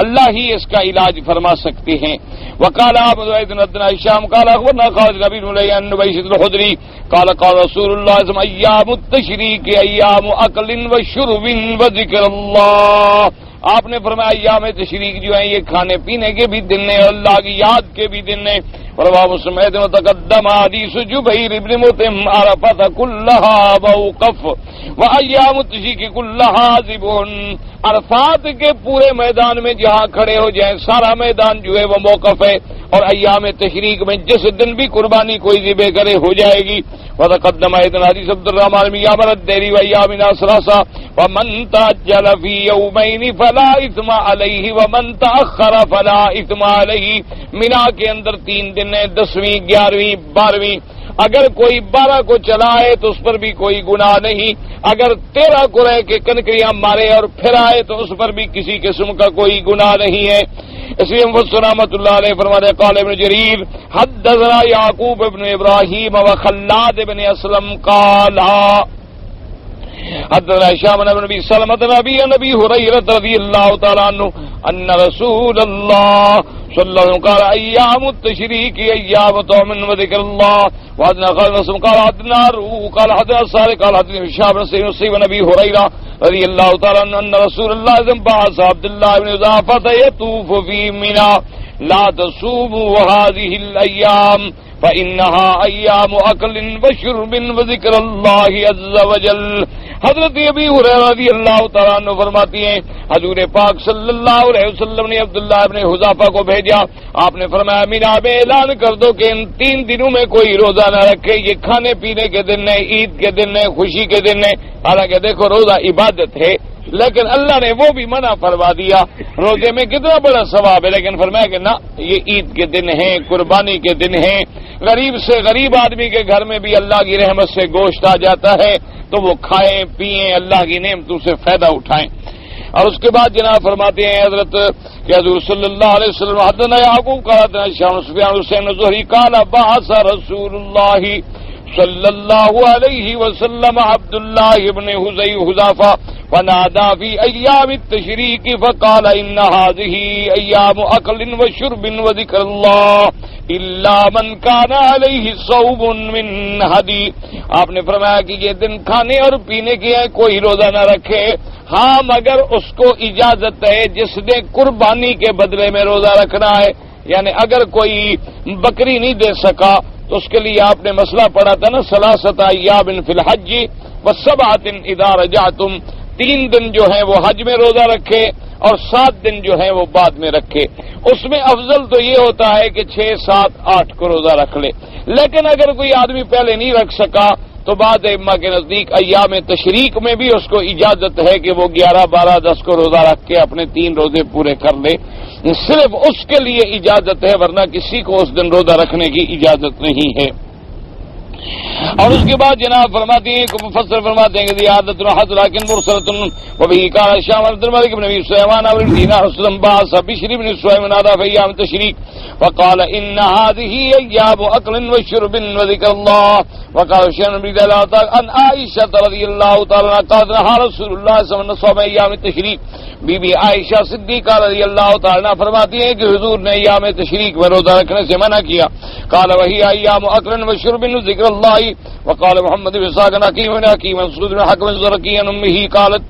اللہ ہی اس کا علاج فرما سکتے ہیں۔ وقال عبد بن هشام قال اخبرنا خالد بن ابي عن بيس الخدري قال قال رسول الله صلى الله عليه وسلم ايام التشريق ايام اكل وشرب وذكر الله، آپ نے فرمایا ایام تشریق جو ہیں یہ کھانے پینے کے بھی دن ہیں، اللہ کی یاد کے بھی دن ہیں۔ رواه مسلم تقدم حدیث جبیر بن مطعم عرفۃ کلھا موقف وایام التشریق کلھا ذبح، عرفات کے پورے میدان میں جہاں کھڑے ہو جائیں سارا میدان جو ہے وہ موقف ہے، اور ایام تشریق میں جس دن بھی قربانی کوئی ذبح کرے ہو جائے گی۔ وتقدم ایضا حدیث عبد الرحمن بن یامر الدیری وایامنا ثلاثہ ومن تعجل فی یومین فلا اثم علیہ ومن تأخر فلا اثم علیہ، مینا کے اندر 3 دن ہیں، 10ویں، 11ویں، 12ویں، اگر کوئی 12 کو چلائے تو اس پر بھی کوئی گناہ نہیں، اگر 13 کو رہ کے کنکریاں مارے اور پھر آئے تو اس پر بھی کسی قسم کا کوئی گناہ نہیں ہے۔ اس لیے مفسر رحمۃ اللہ علیہ فرماتے قال ابن جریر حدثنا یعقوب ابن ابراہیم وخلاد بن اسلم قال حدثنا هشام بن ابي سلمة عن ابي هريرة رضي الله تعالى عنه ان رسول الله صلى الله عليه وسلم قال ايام التشريق ايام طعام وذكر الله وحدثنا خالد بن مسلم قال حدثنا روح قال حدثنا صالح قال حدثنا هشام بن سعيد بن ابي هريرة رضي الله تعالى عنه ان رسول الله بعث عبد الله بن حذافة يطوف في منى لا تصوموا هذه الايام فإنها أيام أكل وشرب وذكر الله عز وجل۔ حضرت ابی ہریرہ رضی اللہ تعالیٰ عنہ فرماتی ہیں حضور پاک صلی اللہ علیہ وسلم نے عبداللہ ابن حذافہ کو بھیجا، آپ نے فرمایا مینا میں اعلان کر دو کہ ان 3 دنوں میں کوئی روزہ نہ رکھے، یہ کھانے پینے کے دن ہے، عید کے دن ہے، خوشی کے دن ہے۔ حالانکہ دیکھو روزہ عبادت ہے لیکن اللہ نے وہ بھی منع فرما دیا، روزے میں کتنا بڑا ثواب ہے، لیکن فرمایا کہ نہ یہ عید کے دن ہیں، قربانی کے دن ہیں، غریب سے غریب آدمی کے گھر میں بھی اللہ کی رحمت سے گوشت آ جاتا ہے، تو وہ کھائیں پئیں، اللہ کی نعمتوں سے فائدہ اٹھائیں۔ اور اس کے بعد جناب فرماتے ہیں حضرت کہ حضور صلی اللہ علیہ وسلم حدثنا یعقوب قال حدثنا شام سفیان حسین الزہری قال بعث رسول اللہ صلی اللہ علیہ وسلم عبد اللہ بن حذیفہ فنادى في أيام التشريق فقال إن هذه أيام أكل وشرب وذكر الله إلا من كان عليه صوم من هدي۔ آپ نے فرمایا کہ یہ دن کھانے اور پینے کے ہیں، کوئی روزہ نہ رکھے، ہاں مگر اس کو اجازت ہے جس نے قربانی کے بدلے میں روزہ رکھنا ہے۔ یعنی اگر کوئی بکری نہیں دے سکا تو اس کے لیے آپ نے مسئلہ پڑھا تھا نا، ثلاثۃ ایام فی الحج وسبعۃ اذا رجعتم، 3 دن جو ہیں وہ حج میں روزہ رکھے اور 7 دن جو ہیں وہ بعد میں رکھے۔ اس میں افضل تو یہ ہوتا ہے کہ 6، 7، 8 کو روزہ رکھ لے، لیکن اگر کوئی آدمی پہلے نہیں رکھ سکا تو بعد امہ کے نزدیک ایام تشریق میں بھی اس کو اجازت ہے کہ وہ 11، 12، 10 کو روزہ رکھ کے اپنے 3 روزے پورے کر لے، صرف اس کے لیے اجازت ہے، ورنہ کسی کو اس دن روزہ رکھنے کی اجازت نہیں ہے۔ اور اس کے بعد جناب فرماتے ہیں کہ مفسر فرماتے ہیں کہ زیادت حضر لیکن مرسلۃ وبه قال شام عبد الملك بن ابي سليمان بن دينار رسول باس بشر بن سويم نادى في ايام التشريق فقال ان هذه ايام اكل وشرب وذكر الله وقال شيخ بن الله عن عائشه رضي الله تعالى عنها قال رسول الله صلى الله عليه وسلم ايام التشريق، بی بی عائشہ صدیقہ رضی اللہ تعالی عنہ فرماتی ہیں کہ حضور نے ایام تشریق میں روزہ رکھنے سے منع کیا۔ قال وهي ايام اكل وشرب وذكر الله وقال محمد بن اسحاق حكيم بن حكيم مسعود بن حكم الزرقي عن امه قالت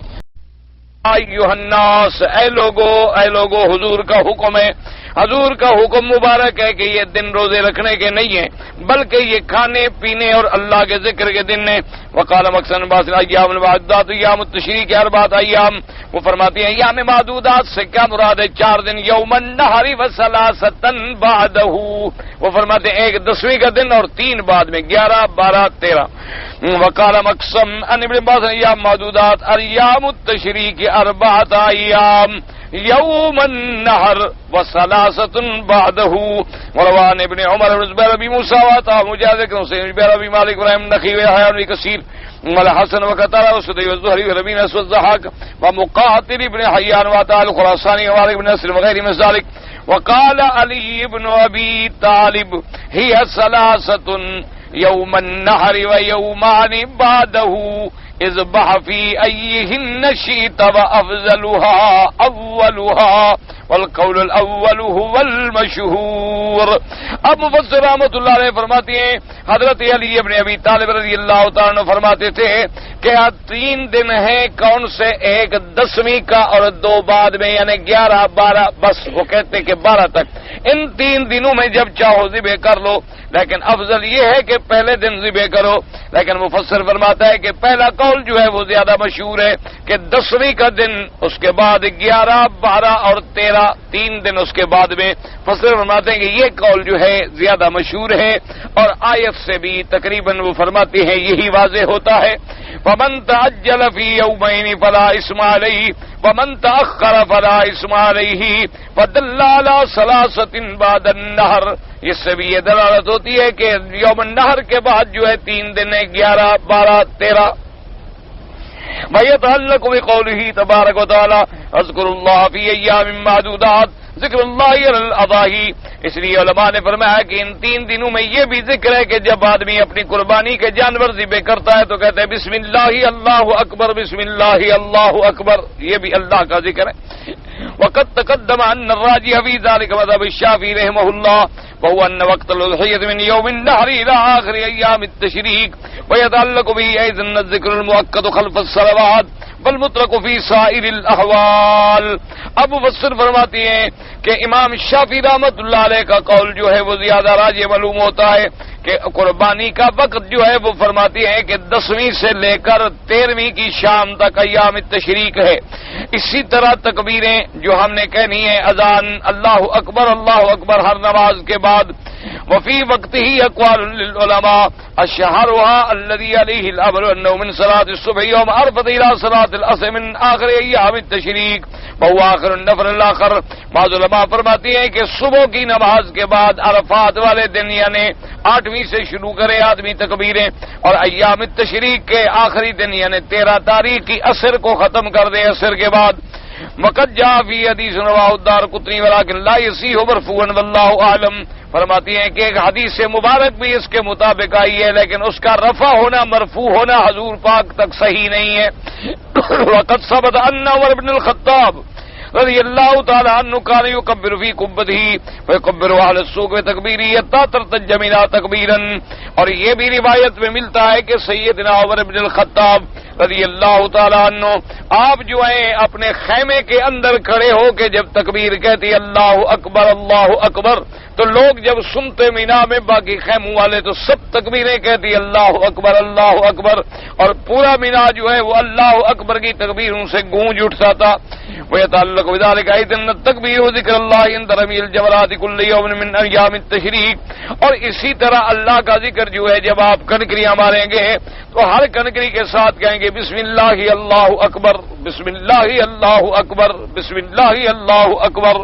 ایھا الناس، اے لوگو حضور کا حکم ہے، حضور کا حکم مبارک ہے کہ یہ دن روزے رکھنے کے نہیں ہیں بلکہ یہ کھانے پینے اور اللہ کے ذکر کے دن ہیں۔ وقال مقصد باس ایام المعدودات ایام التشریق 4 ایام، وہ فرماتی ہیں ایام معدودات سے کیا مراد ہے؟ 4 دن، یوم النحر وثلاثۃ بعدہ، وہ فرماتے ہیں ایک 10ویں کا دن اور 3 بعد میں، 11، 12، 13۔ وقال مقسم ان ابن عباس ایام معدودات ایام التشریق 4 ایام، یوم النحر وثلاثۃ بعدہ۔ وروان ابن عمر بن زبیر بن موسی وعطاء مجاز بن حسین بن ابی مالک ابراہیم النخعی وحیان بن کثیر والحسن وقتادہ وسدی والزہری وربین والضحاک ومقاتل بن حیان وعطاء الخراسانی ومالک بن نصر وغیر من ذلك۔ وقال علی بن ابی طالب ہی 3 یوم النحر ویومان بعدہ اذبح فی ایہن شئت وافضلها اولها والقول الاول هو المشہور۔ اب مفسر رحمۃ اللہ علیہ فرماتے ہیں حضرت علی ابن ابی طالب رضی اللہ تعالیٰ عنہ فرماتے تھے کہ 3 دن ہیں، کون سے؟ ایک 10ویں کا اور 2 بعد میں، یعنی 11، 12، بس وہ کہتے ہیں کہ 12 تک۔ ان 3 دنوں میں جب چاہو ذبح کر لو، لیکن افضل یہ ہے کہ پہلے دن ذبح کرو۔ لیکن مفسر فرماتا ہے کہ پہلا قول جو ہے وہ زیادہ مشہور ہے کہ 10ویں کا دن، اس کے بعد 11، 12 اور 13، 3 دن اس کے بعد میں۔ مفسر فرماتے ہیں کہ یہ قول جو ہے زیادہ مشہور ہے اور آیت سے بھی تقریباً وہ فرماتے ہیں یہی واضح ہوتا ہے۔ فمن تعجل فی یومین فلا اثم علیہ ومن تأخر فلا اثم علیہ فدل علی 3 بعد النحر۔ اس سے بھی یہ دلالت ہوتی ہے کہ یوم النحر کے بعد جو ہے 3 دن ہے، 11، 12، 13۔ وَيَتَعَلَّقُ بِقَوْلِهِ تَبَارَكَ وَتَعَالَى اذْكُرُوا اللَّهَ فِي أَيَّامٍ مَّعْدُودَاتٍ ذکر اللہ علی الاضاحی۔ اس لیے علماء نے فرمایا کہ ان 3 دنوں میں یہ بھی ذکر ہے کہ جب آدمی اپنی قربانی کے جانور ذبح کرتا ہے تو کہتے ہیں بسم اللہ اللہ اکبر، بسم اللہ اللہ اکبر، یہ بھی اللہ کا ذکر ہے۔ وقد تقدم ان الراجح في ذلك مذهب الشافعي رحمه الله وهو ان وقت الاضحية من يوم النحر الى اخر ايام التشريق ويتعلق به ايضا الذكر المؤكد خلف الصلوات والمطلق في سائر الاحوال۔ اب مفسر فرماتے ہیں کہ امام شافعی رحمۃ اللہ علیہ کا قول جو ہے وہ زیادہ راجح معلوم ہوتا ہے کہ قربانی کا وقت جو ہے وہ فرماتی ہیں کہ 10ویں سے لے کر 13ویں کی شام تک ایام تشریق ہے۔ اسی طرح تکبیریں جو ہم نے کہنی ہے، اذان اللہ اکبر ہر نماز کے بعد، وفي وقته أقوال للعلماء أشهرها الذي عليه الأمر أنه من صلاة الصبح يوم عرفة إلى صلاة العصر من آخر أيام التشريق وهو آخر النفر الآخر. بعض علماء فرماتے ہیں کہ صبح کی نماز کے بعد عرفات والے دن یعنی 8ویں سے شروع کرے آدمی تکبیریں اور ایام التشریق کے آخری دن یعنی 13 تاریخ کی عصر کو ختم کر دے. عصر کے بعد وقد جاء فی حدیث رواه الدارقطنی ولكن لا يصح مرفوعا والله اعلم. فرماتی ہیں کہ ایک حدیث مبارک بھی اس کے مطابق آئی ہے لیکن اس کا رفع ہونا مرفوع ہونا حضور پاک تک صحیح نہیں ہے. وقد ثبت ان عمر بن الخطاب رضی اللہ تعالی عنہ کان یکبر فی قبته ویکبر اهل السوق بتکبیرہ حتی ترتج منها تکبیرا. اور یہ بھی روایت میں ملتا ہے کہ سیدنا عمر بن الخطاب رضی اللہ تعالی عنہ آپ جو ہیں اپنے خیمے کے اندر کھڑے ہو کے جب تکبیر کہتی اللہ اکبر تو لوگ جب سنتے مینا میں باقی خیموں والے تو سب تکبیریں کہتی اللہ اکبر اور پورا مینا جو ہے وہ اللہ اکبر کی تکبیروں سے گونج اٹھتا تھا. ويتعلق بذلك أيضا التكبير وذكر الله عند رمي الجمرات كل يوم من أيام التشريق. اور اسی طرح اللہ کا ذکر جو ہے جب آپ کنکریاں ماریں گے تو ہر کنکری کے ساتھ کہیں گے بسم اللہ اللہ اکبر بسم اللہ اللہ اکبر بسم اللہ اللہ اکبر.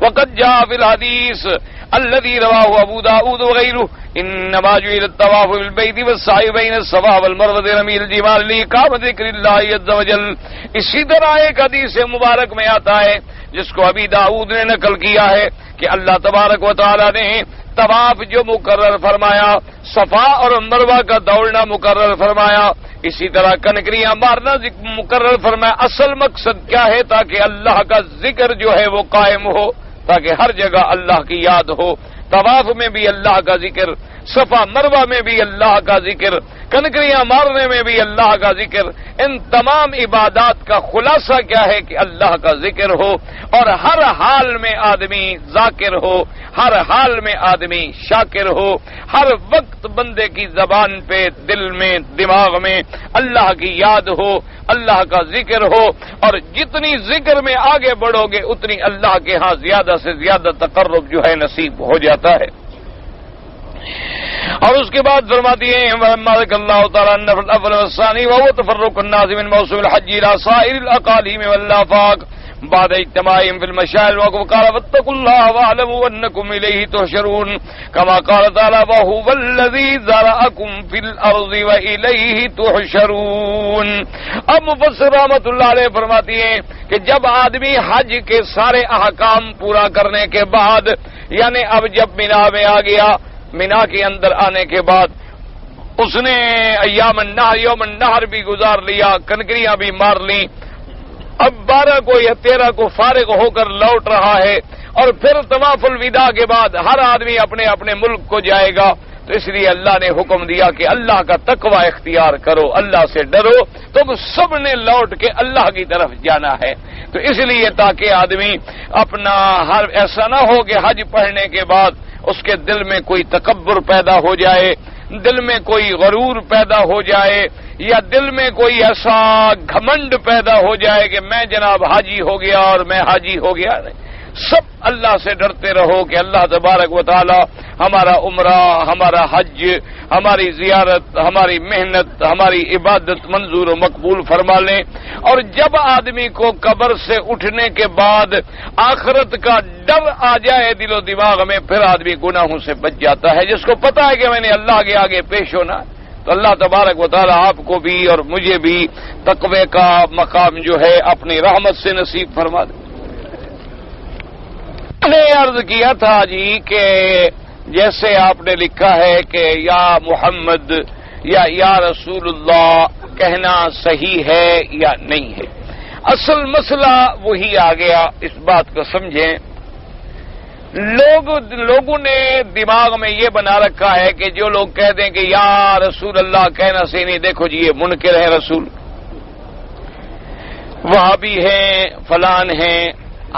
وقد جاء في الحديث الذي رواه ابو داود وغيره انما جعل الطواف بالبيت والسعي بين الصفا والمروه رمي الجمال لإقامة ذكر الله عز وجل. اسی طرح ایک حدیث مبارک میں آتا ہے جس کو ابی داؤد نے نقل کیا ہے کہ اللہ تبارک و تعالی نے طواف جو مقرر فرمایا صفا اور مروہ کا دوڑنا مقرر فرمایا اسی طرح کنکریاں مارنا مقرر فرمایا. اصل مقصد کیا ہے تاکہ اللہ کا ذکر جو ہے وہ قائم ہو تاکہ ہر جگہ اللہ کی یاد ہو. طواف میں بھی اللہ کا ذکر صفا مروہ میں بھی اللہ کا ذکر کنکریاں مارنے میں بھی اللہ کا ذکر. ان تمام عبادات کا خلاصہ کیا ہے کہ اللہ کا ذکر ہو اور ہر حال میں آدمی ذاکر ہو ہر حال میں آدمی شاکر ہو. ہر وقت بندے کی زبان پہ دل میں دماغ میں اللہ کی یاد ہو اللہ کا ذکر ہو اور جتنی ذکر میں آگے بڑھو گے اتنی اللہ کے ہاں زیادہ سے زیادہ تقرب جو ہے نصیب ہو جاتا ہے. اور اس کے بعد فرماتی ہیں اللہ تعالیٰ الاول والثانی وهو تفرق الناس من موسم الحج الى سائر الاقالیم والآفاق بعد اجتماعهم في المشاعر. وقال واتقوا الله واعلموا انكم اليه تحشرون كما قال تعالى وهو الذي ذرأكم في الارض واليه تحشرون. اب مفسر رحمۃ اللہ علیہ فرماتی ہیں کہ جب آدمی حج کے سارے احکام پورا کرنے کے بعد یعنی اب جب مینا میں آ گیا مینا کے اندر آنے کے بعد اس نے ایام النحر یوم النحر بھی گزار لیا کنکریاں بھی مار لیں. اب 12 کو یا 13 کو فارغ ہو کر لوٹ رہا ہے اور پھر طواف الوداع کے بعد ہر آدمی اپنے اپنے ملک کو جائے گا. تو اس لیے اللہ نے حکم دیا کہ اللہ کا تقوی اختیار کرو اللہ سے ڈرو. تم سب نے لوٹ کے اللہ کی طرف جانا ہے. تو اس لیے تاکہ آدمی اپنا ہر ایسا نہ ہو کہ حج پڑھنے کے بعد اس کے دل میں کوئی تکبر پیدا ہو جائے دل میں کوئی غرور پیدا ہو جائے یا دل میں کوئی ایسا گھمنڈ پیدا ہو جائے کہ میں جناب حاجی ہو گیا اور میں حاجی ہو گیا. سب اللہ سے ڈرتے رہو کہ اللہ تبارک و تعالی ہمارا عمرہ ہمارا حج ہماری زیارت ہماری محنت ہماری عبادت منظور و مقبول فرما لیں. اور جب آدمی کو قبر سے اٹھنے کے بعد آخرت کا ڈر آ جائے دل و دماغ میں پھر آدمی گناہوں سے بچ جاتا ہے. جس کو پتا ہے کہ میں نے اللہ کے آگے پیش ہونا تو اللہ تبارک و تعالی آپ کو بھی اور مجھے بھی تقوی کا مقام جو ہے اپنی رحمت سے نصیب فرما دے. نے عرض کیا تھا جی کہ جیسے آپ نے لکھا ہے کہ یا محمد یا رسول اللہ کہنا صحیح ہے یا نہیں ہے. اصل مسئلہ وہی آ گیا. اس بات کو سمجھیں لوگوں نے دماغ میں یہ بنا رکھا ہے کہ جو لوگ کہہ دیں کہ یا رسول اللہ کہنا صحیح نہیں دیکھو جی یہ منکر ہے رسول وہابی ہیں فلان ہیں.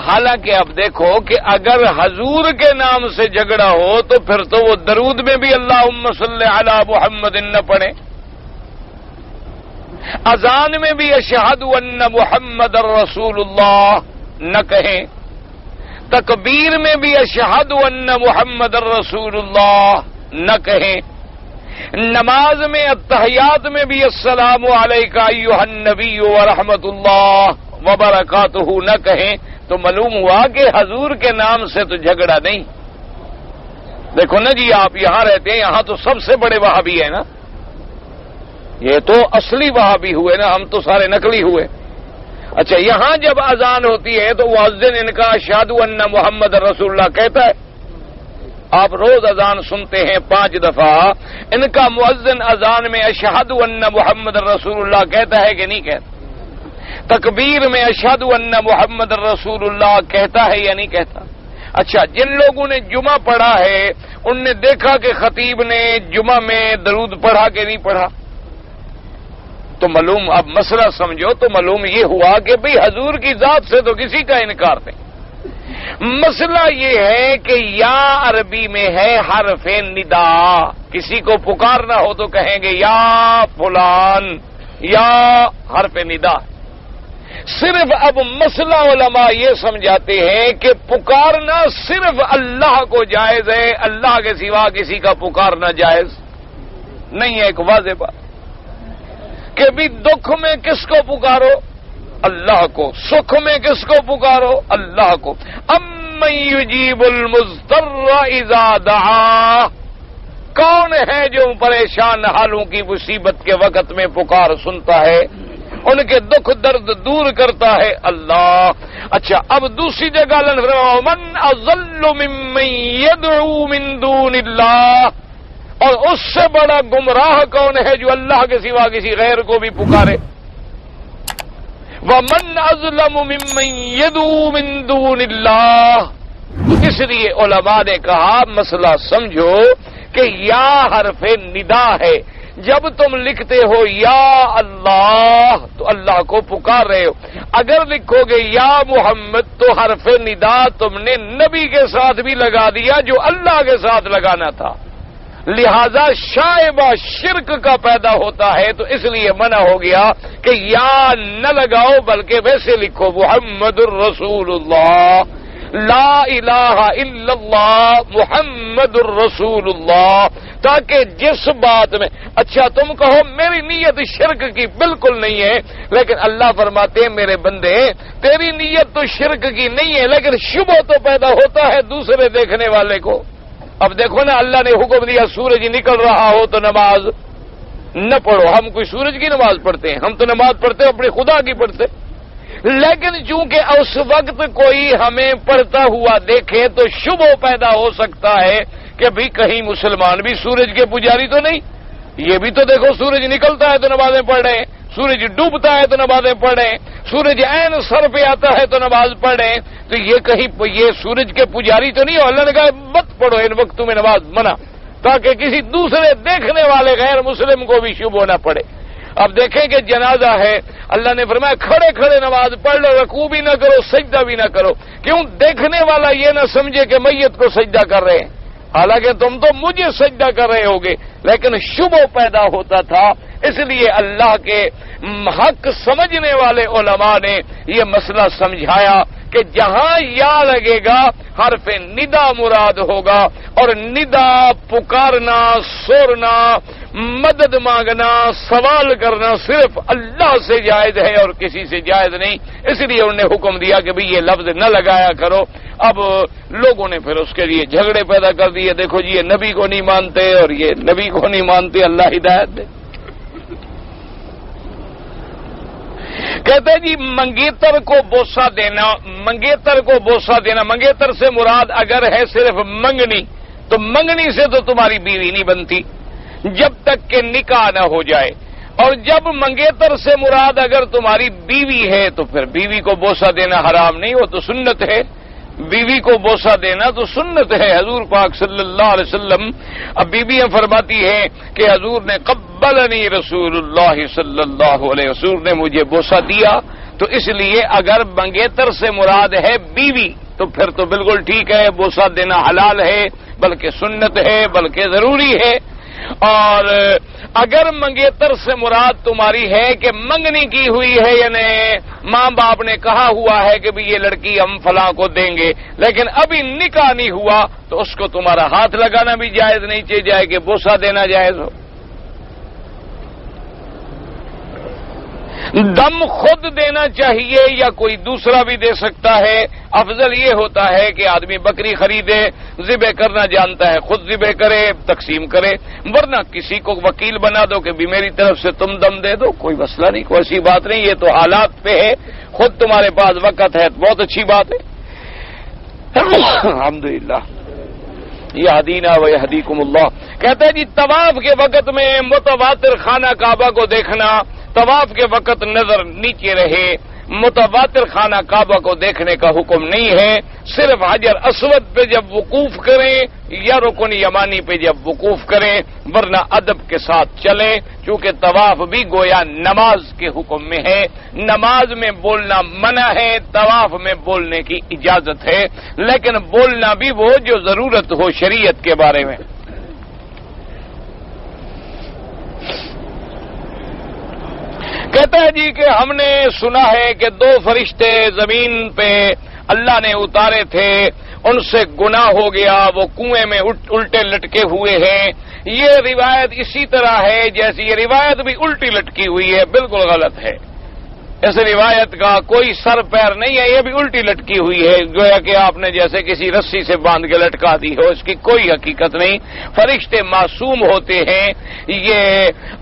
حالانکہ اب دیکھو کہ اگر حضور کے نام سے جھگڑا ہو تو پھر تو وہ درود میں بھی اللہم صلی علی محمد نہ پڑھیں اذان میں بھی اشہد ان محمد رسول اللہ نہ کہیں تکبیر میں بھی اشہد ان محمد الرسول اللہ نہ کہیں، نماز میں التحیات میں بھی السلام علیکہ ایھا النبی ورحمۃ اللہ وبرکاتہ نہ کہیں، تو معلوم ہوا کہ حضور کے نام سے تو جھگڑا نہیں۔ دیکھو نا جی، آپ یہاں رہتے ہیں، یہاں تو سب سے بڑے وہابی ہیں نا، یہ تو اصلی وہابی ہوئے نا، ہم تو سارے نقلی ہوئے۔ اچھا، یہاں جب اذان ہوتی ہے تو مؤذن ان کا اشہد ان محمد رسول اللہ کہتا ہے؟ آپ روز اذان سنتے ہیں 5 دفعہ، ان کا مؤذن اذان میں اشہد ان محمد رسول اللہ کہتا ہے کہ نہیں کہتا؟ تکبیر میں اشہد ان محمد رسول اللہ کہتا ہے یا نہیں کہتا؟ اچھا، جن لوگوں نے جمعہ پڑھا ہے ان نے دیکھا کہ خطیب نے جمعہ میں درود پڑھا کہ نہیں پڑھا؟ تو معلوم، اب مسئلہ سمجھو، تو معلوم یہ ہوا کہ بھئی حضور کی ذات سے تو کسی کا انکار نہیں۔ مسئلہ یہ ہے کہ یا عربی میں ہے حرف ندا، کسی کو پکارنا ہو تو کہیں گے یا فلان، یا حرف ندا۔ صرف اب مسئلہ علماء یہ سمجھاتے ہیں کہ پکارنا صرف اللہ کو جائز ہے، اللہ کے سوا کسی کا پکارنا جائز نہیں ہے۔ ایک واضح بات کہ بھی دکھ میں کس کو پکارو؟ اللہ کو۔ سکھ میں کس کو پکارو؟ اللہ کو۔ امن یجیب المضطر اذا دعا، کون ہے جو پریشان حالوں کی مصیبت کے وقت میں پکار سنتا ہے، ان کے دکھ درد دور کرتا ہے؟ اللہ۔ اچھا، اب دوسری جگہ من اضل ممن يدعو من دون اللہ، اور اس سے بڑا گمراہ کون ہے جو اللہ کے سوا کسی غیر کو بھی پکارے؟ وَمَنْ أَظْلَمُ مِمَّنْ يَدْعُو مِن دُونِ اللَّهِ۔ اس لیے علماء نے کہا مسئلہ سمجھو کہ یا حرف ندا ہے، جب تم لکھتے ہو یا اللہ تو اللہ کو پکار رہے ہو، اگر لکھو گے یا محمد تو حرف ندا تم نے نبی کے ساتھ بھی لگا دیا جو اللہ کے ساتھ لگانا تھا، لہذا شائبہ شرک کا پیدا ہوتا ہے، تو اس لیے منع ہو گیا کہ یا نہ لگاؤ بلکہ ویسے لکھو محمد الرسول اللہ، لا الہ الا اللہ محمد الرسول اللہ، تاکہ جس بات میں اچھا تم کہو میری نیت شرک کی بالکل نہیں ہے، لیکن اللہ فرماتے ہیں میرے بندے تیری نیت تو شرک کی نہیں ہے، لیکن شبہ تو پیدا ہوتا ہے دوسرے دیکھنے والے کو۔ اب دیکھو نا، اللہ نے حکم دیا سورج نکل رہا ہو تو نماز نہ پڑھو، ہم کوئی سورج کی نماز پڑھتے ہیں؟ ہم تو نماز پڑھتے ہیں اپنے خدا کی پڑھتے، لیکن چونکہ اس وقت کوئی ہمیں پڑھتا ہوا دیکھے تو شبہ پیدا ہو سکتا ہے کہ بھی کہیں مسلمان بھی سورج کے پجاری تو نہیں، یہ بھی تو دیکھو سورج نکلتا ہے تو نمازیں پڑھ رہے ہیں، سورج ڈوبتا ہے تو نمازیں پڑھ رہے ہیں، سورج عین سر پہ آتا ہے تو نماز پڑھ رہے ہیں، تو یہ کہیں یہ سورج کے پجاری تو نہیں ہو؟ اللہ نے کہا مت پڑھو ان وقتوں میں نماز، منع، تاکہ کسی دوسرے دیکھنے والے غیر مسلم کو بھی شبہ نہ پڑے۔ اب دیکھیں کہ جنازہ ہے، اللہ نے فرمایا کھڑے کھڑے نماز پڑھ لو، رکوع بھی نہ کرو سجدہ بھی نہ کرو، کیوں؟ دیکھنے والا یہ نہ سمجھے کہ میت کو سجدہ کر رہے ہیں، حالانکہ تم تو مجھے سجدہ کر رہے ہوگے، لیکن شبہ پیدا ہوتا تھا۔ اس لیے اللہ کے حق سمجھنے والے علماء نے یہ مسئلہ سمجھایا کہ جہاں یا لگے گا حرف ندا مراد ہوگا، اور ندا پکارنا، سورنا، مدد مانگنا، سوال کرنا صرف اللہ سے جائز ہے اور کسی سے جائز نہیں، اس لیے انہوں نے حکم دیا کہ بھئی یہ لفظ نہ لگایا کرو۔ اب لوگوں نے پھر اس کے لیے جھگڑے پیدا کر دیے، دیکھو جی یہ نبی کو نہیں مانتے اور یہ نبی کو نہیں مانتے، اللہ ہدایت دے۔ کہتے جی منگیتر کو بوسہ دینا، منگیتر کو بوسہ دینا، منگیتر سے مراد اگر ہے صرف منگنی، تو منگنی سے تو تمہاری بیوی نہیں بنتی جب تک کہ نکاح نہ ہو جائے، اور جب منگیتر سے مراد اگر تمہاری بیوی ہے تو پھر بیوی کو بوسہ دینا حرام نہیں، وہ تو سنت ہے، بیوی کو بوسہ دینا تو سنت ہے۔ حضور پاک صلی اللہ علیہ وسلم، اب بیویاں فرماتی ہیں کہ حضور نے قبلنی رسول اللہ صلی اللہ علیہ وسلم نے مجھے بوسہ دیا، تو اس لیے اگر منگیتر سے مراد ہے بیوی تو پھر تو بالکل ٹھیک ہے، بوسہ دینا حلال ہے، بلکہ سنت ہے، بلکہ ضروری ہے۔ اور اگر منگیتر سے مراد تمہاری ہے کہ منگنی کی ہوئی ہے، یعنی ماں باپ نے کہا ہوا ہے کہ بھی یہ لڑکی ہم فلاں کو دیں گے، لیکن ابھی نکاح نہیں ہوا، تو اس کو تمہارا ہاتھ لگانا بھی جائز نہیں چاہیے کہ بوسہ دینا جائز ہو۔ دم خود دینا چاہیے یا کوئی دوسرا بھی دے سکتا ہے؟ افضل یہ ہوتا ہے کہ آدمی بکری خریدے، ذبح کرنا جانتا ہے خود ذبح کرے، تقسیم کرے، ورنہ کسی کو وکیل بنا دو کہ بھی میری طرف سے تم دم دے دو، کوئی مسئلہ نہیں، کوئی ایسی بات نہیں، یہ تو حالات پہ ہے، خود تمہارے پاس وقت ہے، بہت اچھی بات ہے۔ الحمدللہ یہدینا و یہدیکم اللہ۔ کہتے ہیں جی طواف کے وقت میں متواتر خانہ کعبہ کو دیکھنا، طواف کے وقت نظر نیچے رہے، متواتر خانہ کعبہ کو دیکھنے کا حکم نہیں ہے، صرف حجر اسود پہ جب وقوف کریں یا رکن یمانی پہ جب وقوف کریں، ورنہ ادب کے ساتھ چلیں، چونکہ طواف بھی گویا نماز کے حکم میں ہے، نماز میں بولنا منع ہے، طواف میں بولنے کی اجازت ہے، لیکن بولنا بھی وہ جو ضرورت ہو شریعت کے بارے میں۔ کہتا ہے جی کہ ہم نے سنا ہے کہ 2 فرشتے زمین پہ اللہ نے اتارے تھے، ان سے گناہ ہو گیا، وہ کنویں میں الٹے لٹکے ہوئے ہیں۔ یہ روایت اسی طرح ہے جیسی یہ روایت بھی الٹی لٹکی ہوئی ہے، بالکل غلط ہے، اس روایت کا کوئی سر پیر نہیں ہے، یہ بھی الٹی لٹکی ہوئی ہے، گویا کہ آپ نے جیسے کسی رسی سے باندھ کے لٹکا دی ہو، اس کی کوئی حقیقت نہیں۔ فرشتے معصوم ہوتے ہیں، یہ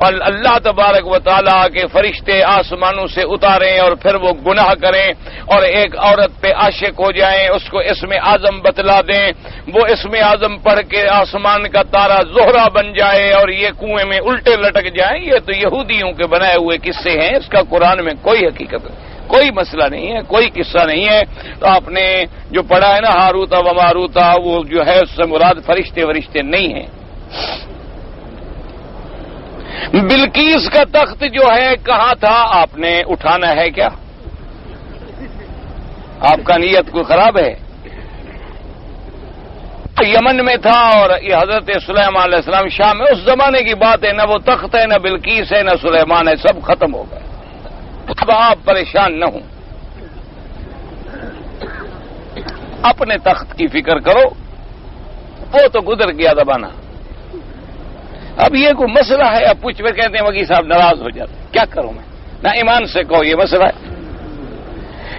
اللہ تبارک و تعالیٰ کے فرشتے آسمانوں سے اتاریں اور پھر وہ گناہ کریں اور ایک عورت پہ عاشق ہو جائیں، اس کو اسم اعظم بتلا دیں، وہ اسم اعظم پڑھ کے آسمان کا تارا زہرہ بن جائے اور یہ کنویں میں الٹے لٹک جائیں، یہ تو یہودیوں کے بنائے ہوئے قصے ہیں، اس کا قرآن میں کوئی حقیقت کوئی مسئلہ نہیں ہے، کوئی قصہ نہیں ہے۔ تو آپ نے جو پڑھا ہے نا ہاروتا و ماروتا، وہ جو ہے اس سے مراد فرشتے ورشتے نہیں ہیں۔ بلقیس کا تخت جو ہے کہاں تھا؟ آپ نے اٹھانا ہے کیا؟ آپ کا نیت کوئی خراب ہے؟ یمن میں تھا اور یہ حضرت سلیمان علیہ السلام شام میں، اس زمانے کی بات ہے، نہ وہ تخت ہے، نہ بلقیس ہے، نہ سلیمان ہے، سب ختم ہو گئے۔ اب آپ پریشان نہ ہوں، اپنے تخت کی فکر کرو، وہ تو گزر گیا زمانہ، اب یہ کوئی مسئلہ ہے، اب پوچھ پہ کہتے ہیں وکیل صاحب ناراض ہو جاتے، کیا کروں میں؟ نہ ایمان سے کہو یہ مسئلہ ہے،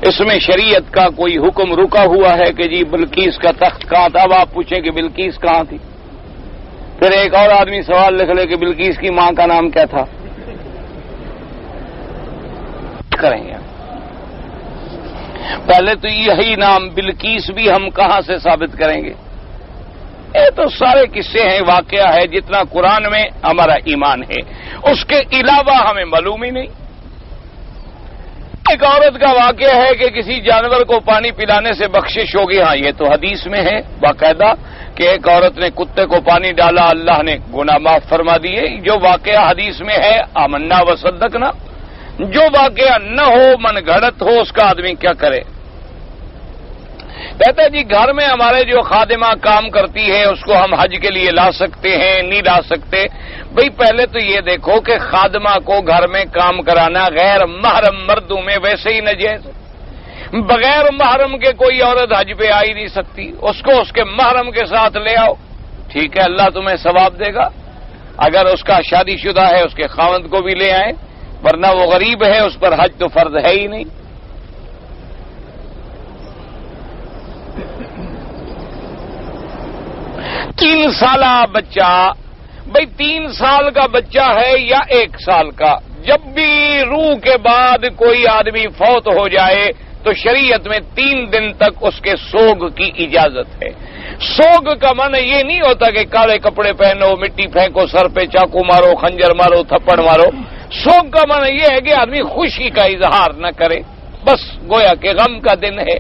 اس میں شریعت کا کوئی حکم رکا ہوا ہے کہ جی بلقیس کا تخت کہاں تھا؟ اب آپ پوچھیں کہ بلقیس کہاں تھی، پھر ایک اور آدمی سوال لکھ لے کہ بلقیس کی ماں کا نام کیا تھا، کریں گے پہلے تو یہی نام بلقیس بھی ہم کہاں سے ثابت کریں گے؟ یہ تو سارے قصے ہیں، واقعہ ہے، جتنا قرآن میں ہمارا ایمان ہے اس کے علاوہ ہمیں معلوم ہی نہیں۔ ایک عورت کا واقعہ ہے کہ کسی جانور کو پانی پلانے سے بخشش ہوگی، ہاں یہ تو حدیث میں ہے باقاعدہ کہ ایک عورت نے کتے کو پانی ڈالا، اللہ نے گناہ معاف فرما دیے، جو واقعہ حدیث میں ہے آمنا و صدقنا۔ جو واقعہ نہ ہو، من گھڑت ہو، اس کا آدمی کیا کرے؟ کہتے ہیں جی گھر میں ہمارے جو خادمہ کام کرتی ہے اس کو ہم حج کے لیے لا سکتے ہیں نہیں لا سکتے؟ بھئی پہلے تو یہ دیکھو کہ خادمہ کو گھر میں کام کرانا غیر محرم مردوں میں ویسے ہی ناجائز، بغیر محرم کے کوئی عورت حج پہ آ ہی نہیں سکتی، اس کو اس کے محرم کے ساتھ لے آؤ، ٹھیک ہے اللہ تمہیں ثواب دے گا، اگر اس کا شادی شدہ ہے اس کے خاوند کو بھی لے آئیں، ورنہ وہ غریب ہے اس پر حج تو فرض ہے ہی نہیں۔ 3 سالہ بچہ، بھئی 3 سال کا بچہ ہے یا 1 سال کا، جب بھی روح کے بعد کوئی آدمی فوت ہو جائے تو شریعت میں 3 دن تک اس کے سوگ کی اجازت ہے۔ سوگ کا معنی یہ نہیں ہوتا کہ کالے کپڑے پہنو، مٹی پھینکو، سر پہ چاقو مارو، خنجر مارو، تھپڑ مارو۔ سوگ کا معنی یہ ہے کہ آدمی خوشی کا اظہار نہ کرے، بس گویا کہ غم کا دن ہے،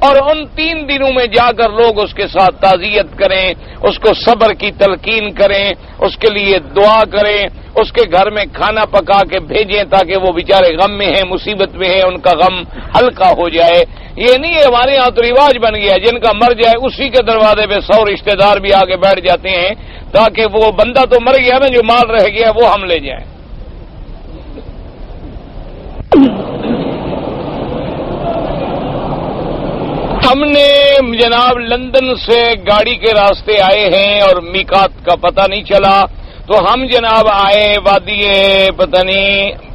اور ان 3 دنوں میں جا کر لوگ اس کے ساتھ تعزیت کریں، اس کو صبر کی تلقین کریں، اس کے لیے دعا کریں، اس کے گھر میں کھانا پکا کے بھیجیں تاکہ وہ بیچارے غم میں ہیں، مصیبت میں ہیں، ان کا غم ہلکا ہو جائے۔ یہ نہیں ہے ہمارے یہاں تو رواج بن گیا، جن کا مر جائے اسی کے دروازے پہ 100 رشتہ دار بھی آگے بیٹھ جاتے ہیں تاکہ وہ بندہ تو مر گیا نا، جو مال رہ گیا وہ ہم لے جائیں۔ ہم نے جناب لندن سے گاڑی کے راستے آئے ہیں اور میقات کا پتہ نہیں چلا، تو ہم جناب آئے وادی پتہ نہیں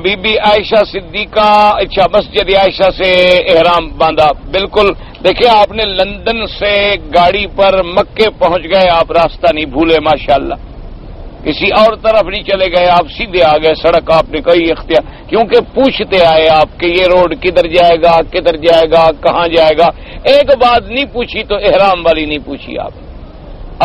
بی بی عائشہ صدیقہ، اچھا مسجد عائشہ سے احرام باندھا۔ بالکل دیکھیں آپ نے لندن سے گاڑی پر مکے پہنچ گئے، آپ راستہ نہیں بھولے ماشاءاللہ، کسی اور طرف نہیں چلے گئے، آپ سیدھے آ گئے، سڑک آپ نے کئی اختیار، کیونکہ پوچھتے آئے آپ کہ یہ روڈ کدھر جائے گا، کدھر جائے گا، کہاں جائے گا۔ ایک بات نہیں پوچھی تو احرام والی نہیں پوچھی آپ،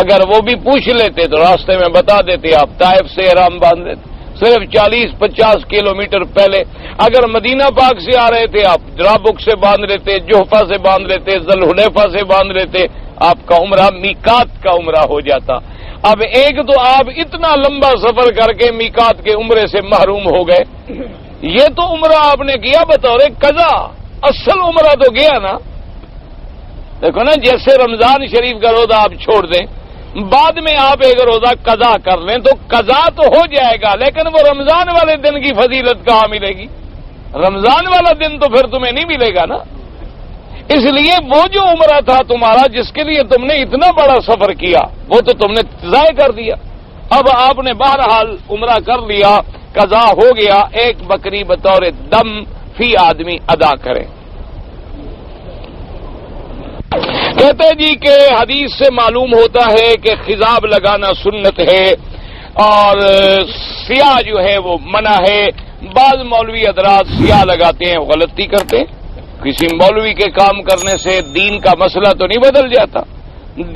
اگر وہ بھی پوچھ لیتے تو راستے میں بتا دیتے، آپ طائف سے احرام باندھ دیتے، صرف 40-50 کلومیٹر پہلے۔ اگر مدینہ پاک سے آ رہے تھے آپ درابک سے باندھ لیتے، جوحفہ سے باندھ لیتے، ذوالحلیفہ سے باندھ لیتے، آپ کا عمرہ میقات کا عمرہ ہو جاتا۔ اب ایک تو آپ اتنا لمبا سفر کر کے میقات کے عمرے سے محروم ہو گئے، یہ تو عمرہ آپ نے کیا بطور قضا، اصل عمرہ تو گیا نا۔ دیکھو نا، جیسے رمضان شریف کا روزہ آپ چھوڑ دیں، بعد میں آپ ایک روزہ قضا کر لیں تو قضا تو ہو جائے گا، لیکن وہ رمضان والے دن کی فضیلت کہاں ملے گی؟ رمضان والا دن تو پھر تمہیں نہیں ملے گا نا۔ اس لیے وہ جو عمرہ تھا تمہارا، جس کے لیے تم نے اتنا بڑا سفر کیا، وہ تو تم نے ضائع کر دیا۔ اب آپ نے بہرحال عمرہ کر لیا، قضا ہو گیا، ایک بکری بطور دم فی آدمی ادا کریں۔ کہتے جی کہ حدیث سے معلوم ہوتا ہے کہ خضاب لگانا سنت ہے اور سیاہ جو ہے وہ منع ہے۔ بعض مولوی حضرات سیاہ لگاتے ہیں، غلطی کرتے ہیں۔ کسی مولوی کے کام کرنے سے دین کا مسئلہ تو نہیں بدل جاتا،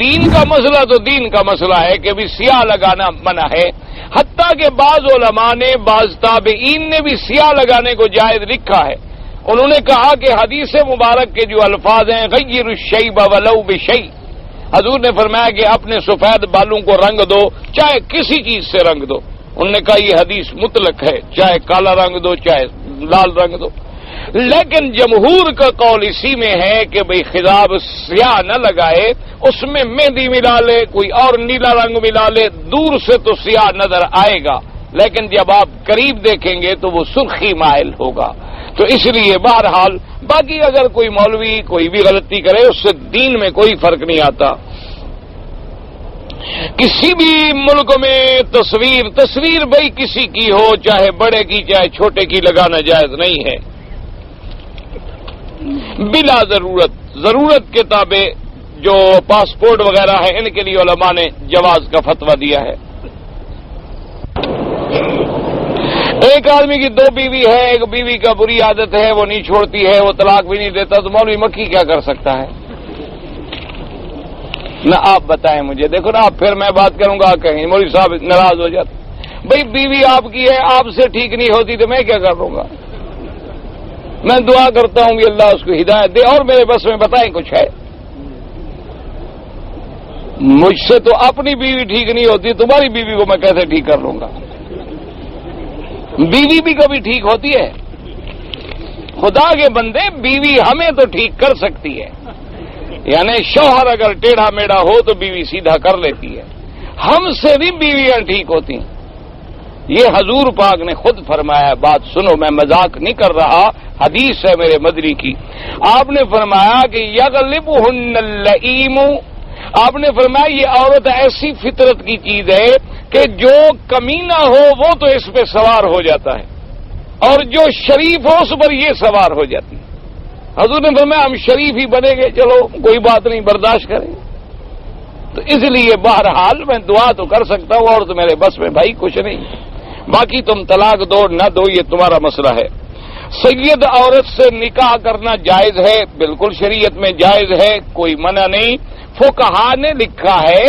دین کا مسئلہ تو دین کا مسئلہ ہے کہ بھی سیاہ لگانا منع ہے۔ حتیٰ کہ بعض علماء نے، بعض تابعین نے بھی سیاہ لگانے کو جائز لکھا ہے۔ انہوں نے کہا کہ حدیث مبارک کے جو الفاظ ہیں غیر الشیب ولو بشیء، حضور نے فرمایا کہ اپنے سفید بالوں کو رنگ دو، چاہے کسی چیز سے رنگ دو۔ انہوں نے کہا یہ حدیث مطلق ہے، چاہے کالا رنگ دو چاہے لال رنگ دو۔ لیکن جمہور کا قول اسی میں ہے کہ بھئی خضاب سیاہ نہ لگائے، اس میں مہندی ملا لے، کوئی اور نیلا رنگ ملا لے، دور سے تو سیاہ نظر آئے گا، لیکن جب آپ قریب دیکھیں گے تو وہ سرخی مائل ہوگا۔ تو اس لیے بہرحال باقی اگر کوئی مولوی کوئی بھی غلطی کرے اس سے دین میں کوئی فرق نہیں آتا۔ کسی بھی ملک میں تصویر بھئی کسی کی ہو، چاہے بڑے کی چاہے چھوٹے کی، لگانا جائز نہیں ہے بلا ضرورت کے تابع۔ جو پاسپورٹ وغیرہ ہے ان کے لیے علماء نے جواز کا فتویٰ دیا ہے۔ ایک آدمی کی 2 بیوی ہے، ایک بیوی کا بری عادت ہے، وہ نہیں چھوڑتی ہے، وہ طلاق بھی نہیں دیتا، تو مولوی مکی کیا کر سکتا ہے؟ نہ آپ بتائیں مجھے، دیکھو نا، آپ پھر میں بات کروں گا کہیں مولوی صاحب ناراض ہو جاتے۔ بھئی بیوی آپ کی ہے، آپ سے ٹھیک نہیں ہوتی تو میں کیا کر لوں گا؟ میں دعا کرتا ہوں کہ اللہ اس کو ہدایت دے، اور میرے بس میں بتائیں کچھ ہے؟ مجھ سے تو اپنی بیوی ٹھیک نہیں ہوتی، تمہاری بیوی کو میں کیسے ٹھیک کر لوں گا؟ بیوی بھی کبھی ٹھیک ہوتی ہے؟ خدا کے بندے، بیوی ہمیں تو ٹھیک کر سکتی ہے، یعنی شوہر اگر ٹیڑھا میڑھا ہو تو بیوی سیدھا کر لیتی ہے، ہم سے بھی بیویاں ٹھیک ہوتی ہیں۔ یہ حضور پاک نے خود فرمایا، بات سنو، میں مذاق نہیں کر رہا، حدیث ہے میرے مدری کی۔ آپ نے فرمایا کہ یغلبہن اللئیم، آپ نے فرمایا یہ عورت ایسی فطرت کی چیز ہے کہ جو کمینہ ہو وہ تو اس پہ سوار ہو جاتا ہے، اور جو شریف ہو اس پر یہ سوار ہو جاتی ہے۔ حضور نے فرمایا ہم شریف ہی بنے گے، چلو کوئی بات نہیں، برداشت کریں۔ تو اس لیے بہرحال میں دعا تو کر سکتا ہوں، اور تو میرے بس میں بھائی کچھ نہیں، باقی تم طلاق دو نہ دو یہ تمہارا مسئلہ ہے۔ سید عورت سے نکاح کرنا جائز ہے، بالکل شریعت میں جائز ہے، کوئی منع نہیں۔ فقہا نے لکھا ہے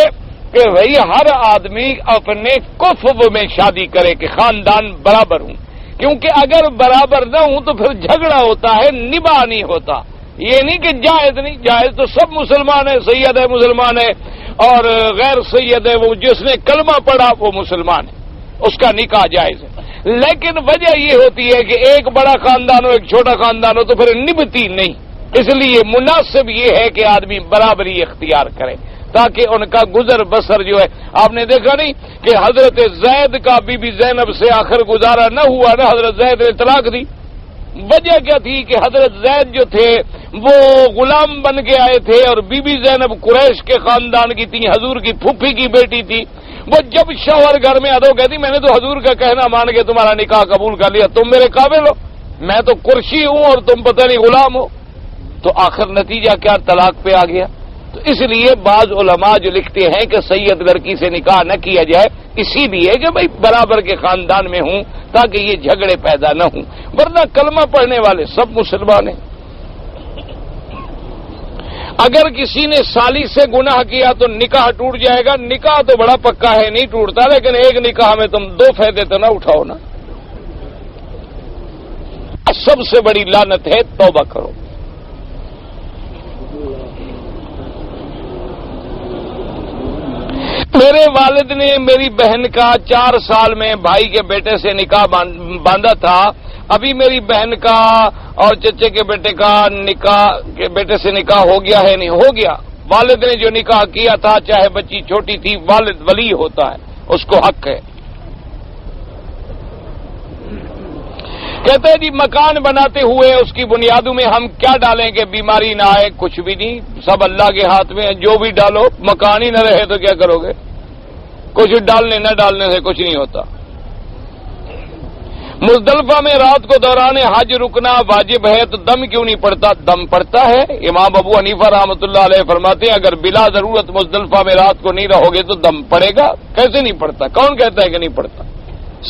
کہ بھئی ہر آدمی اپنے کفو میں شادی کرے کہ خاندان برابر ہوں، کیونکہ اگر برابر نہ ہوں تو پھر جھگڑا ہوتا ہے، نباہ نہیں ہوتا۔ یہ نہیں کہ جائز نہیں، جائز تو سب مسلمان ہے، سید ہے مسلمان ہے، اور غیر سید ہے وہ جس نے کلمہ پڑھا وہ مسلمان ہے، اس کا نکاح جائز ہے۔ لیکن وجہ یہ ہوتی ہے کہ ایک بڑا خاندان ہو ایک چھوٹا خاندان ہو تو پھر نبھتی نہیں، اس لیے مناسب یہ ہے کہ آدمی برابری اختیار کرے تاکہ ان کا گزر بسر جو ہے، آپ نے دیکھا نہیں کہ حضرت زید کا بی بی زینب سے آخر گزارا نہ ہوا نا، حضرت زید نے طلاق دی۔ وجہ کیا تھی کہ حضرت زید جو تھے وہ غلام بن کے آئے تھے اور بی بی زینب قریش کے خاندان کی تھی، حضور کی پھوپھی کی بیٹی تھی۔ وہ جب شوہر گھر میں آدھو کہتی میں نے تو حضور کا کہنا مان کے تمہارا نکاح قبول کر لیا، تم میرے قابل ہو، میں تو کرسی ہوں اور تم پتہ نہیں غلام ہو، تو آخر نتیجہ کیا طلاق پہ آ گیا۔ تو اس لیے بعض علماء جو لکھتے ہیں کہ سید لڑکی سے نکاح نہ کیا جائے اسی لیے کہ بھائی برابر کے خاندان میں ہوں تاکہ یہ جھگڑے پیدا نہ ہوں، ورنہ کلمہ پڑھنے والے سب مسلمان ہیں۔ اگر کسی نے سالی سے گناہ کیا تو نکاح ٹوٹ جائے گا، نکاح تو بڑا پکا ہے نہیں ٹوٹتا، لیکن ایک نکاح میں تم دو فائدے تو نہ اٹھاؤ نا۔ سب سے بڑی لعنت ہے توبہ کرو۔ میرے والد نے میری بہن کا 4 سال میں بھائی کے بیٹے سے نکاح باندھا تھا، ابھی میری بہن کا اور چچے کے بیٹے کا بیٹے سے نکاح ہو گیا ہے نہیں؟ ہو گیا۔ والد نے جو نکاح کیا تھا چاہے بچی چھوٹی تھی، والد ولی ہوتا ہے، اس کو حق ہے۔ کہتے ہیں جی مکان بناتے ہوئے اس کی بنیادوں میں ہم کیا ڈالیں کہ بیماری نہ آئے؟ کچھ بھی نہیں، سب اللہ کے ہاتھ میں ہے، جو بھی ڈالو، مکان ہی نہ رہے تو کیا کرو گے؟ کچھ ڈالنے نہ ڈالنے سے کچھ نہیں ہوتا۔ مزدلفہ میں رات کو دوران حج رکنا واجب ہے تو دم کیوں نہیں پڑتا؟ دم پڑتا ہے۔ امام ابو حنیفہ رحمۃ اللہ علیہ فرماتے ہیں اگر بلا ضرورت مزدلفہ میں رات کو نہیں رہو گے تو دم پڑے گا۔ کیسے نہیں پڑتا؟ کون کہتا ہے کہ نہیں پڑتا؟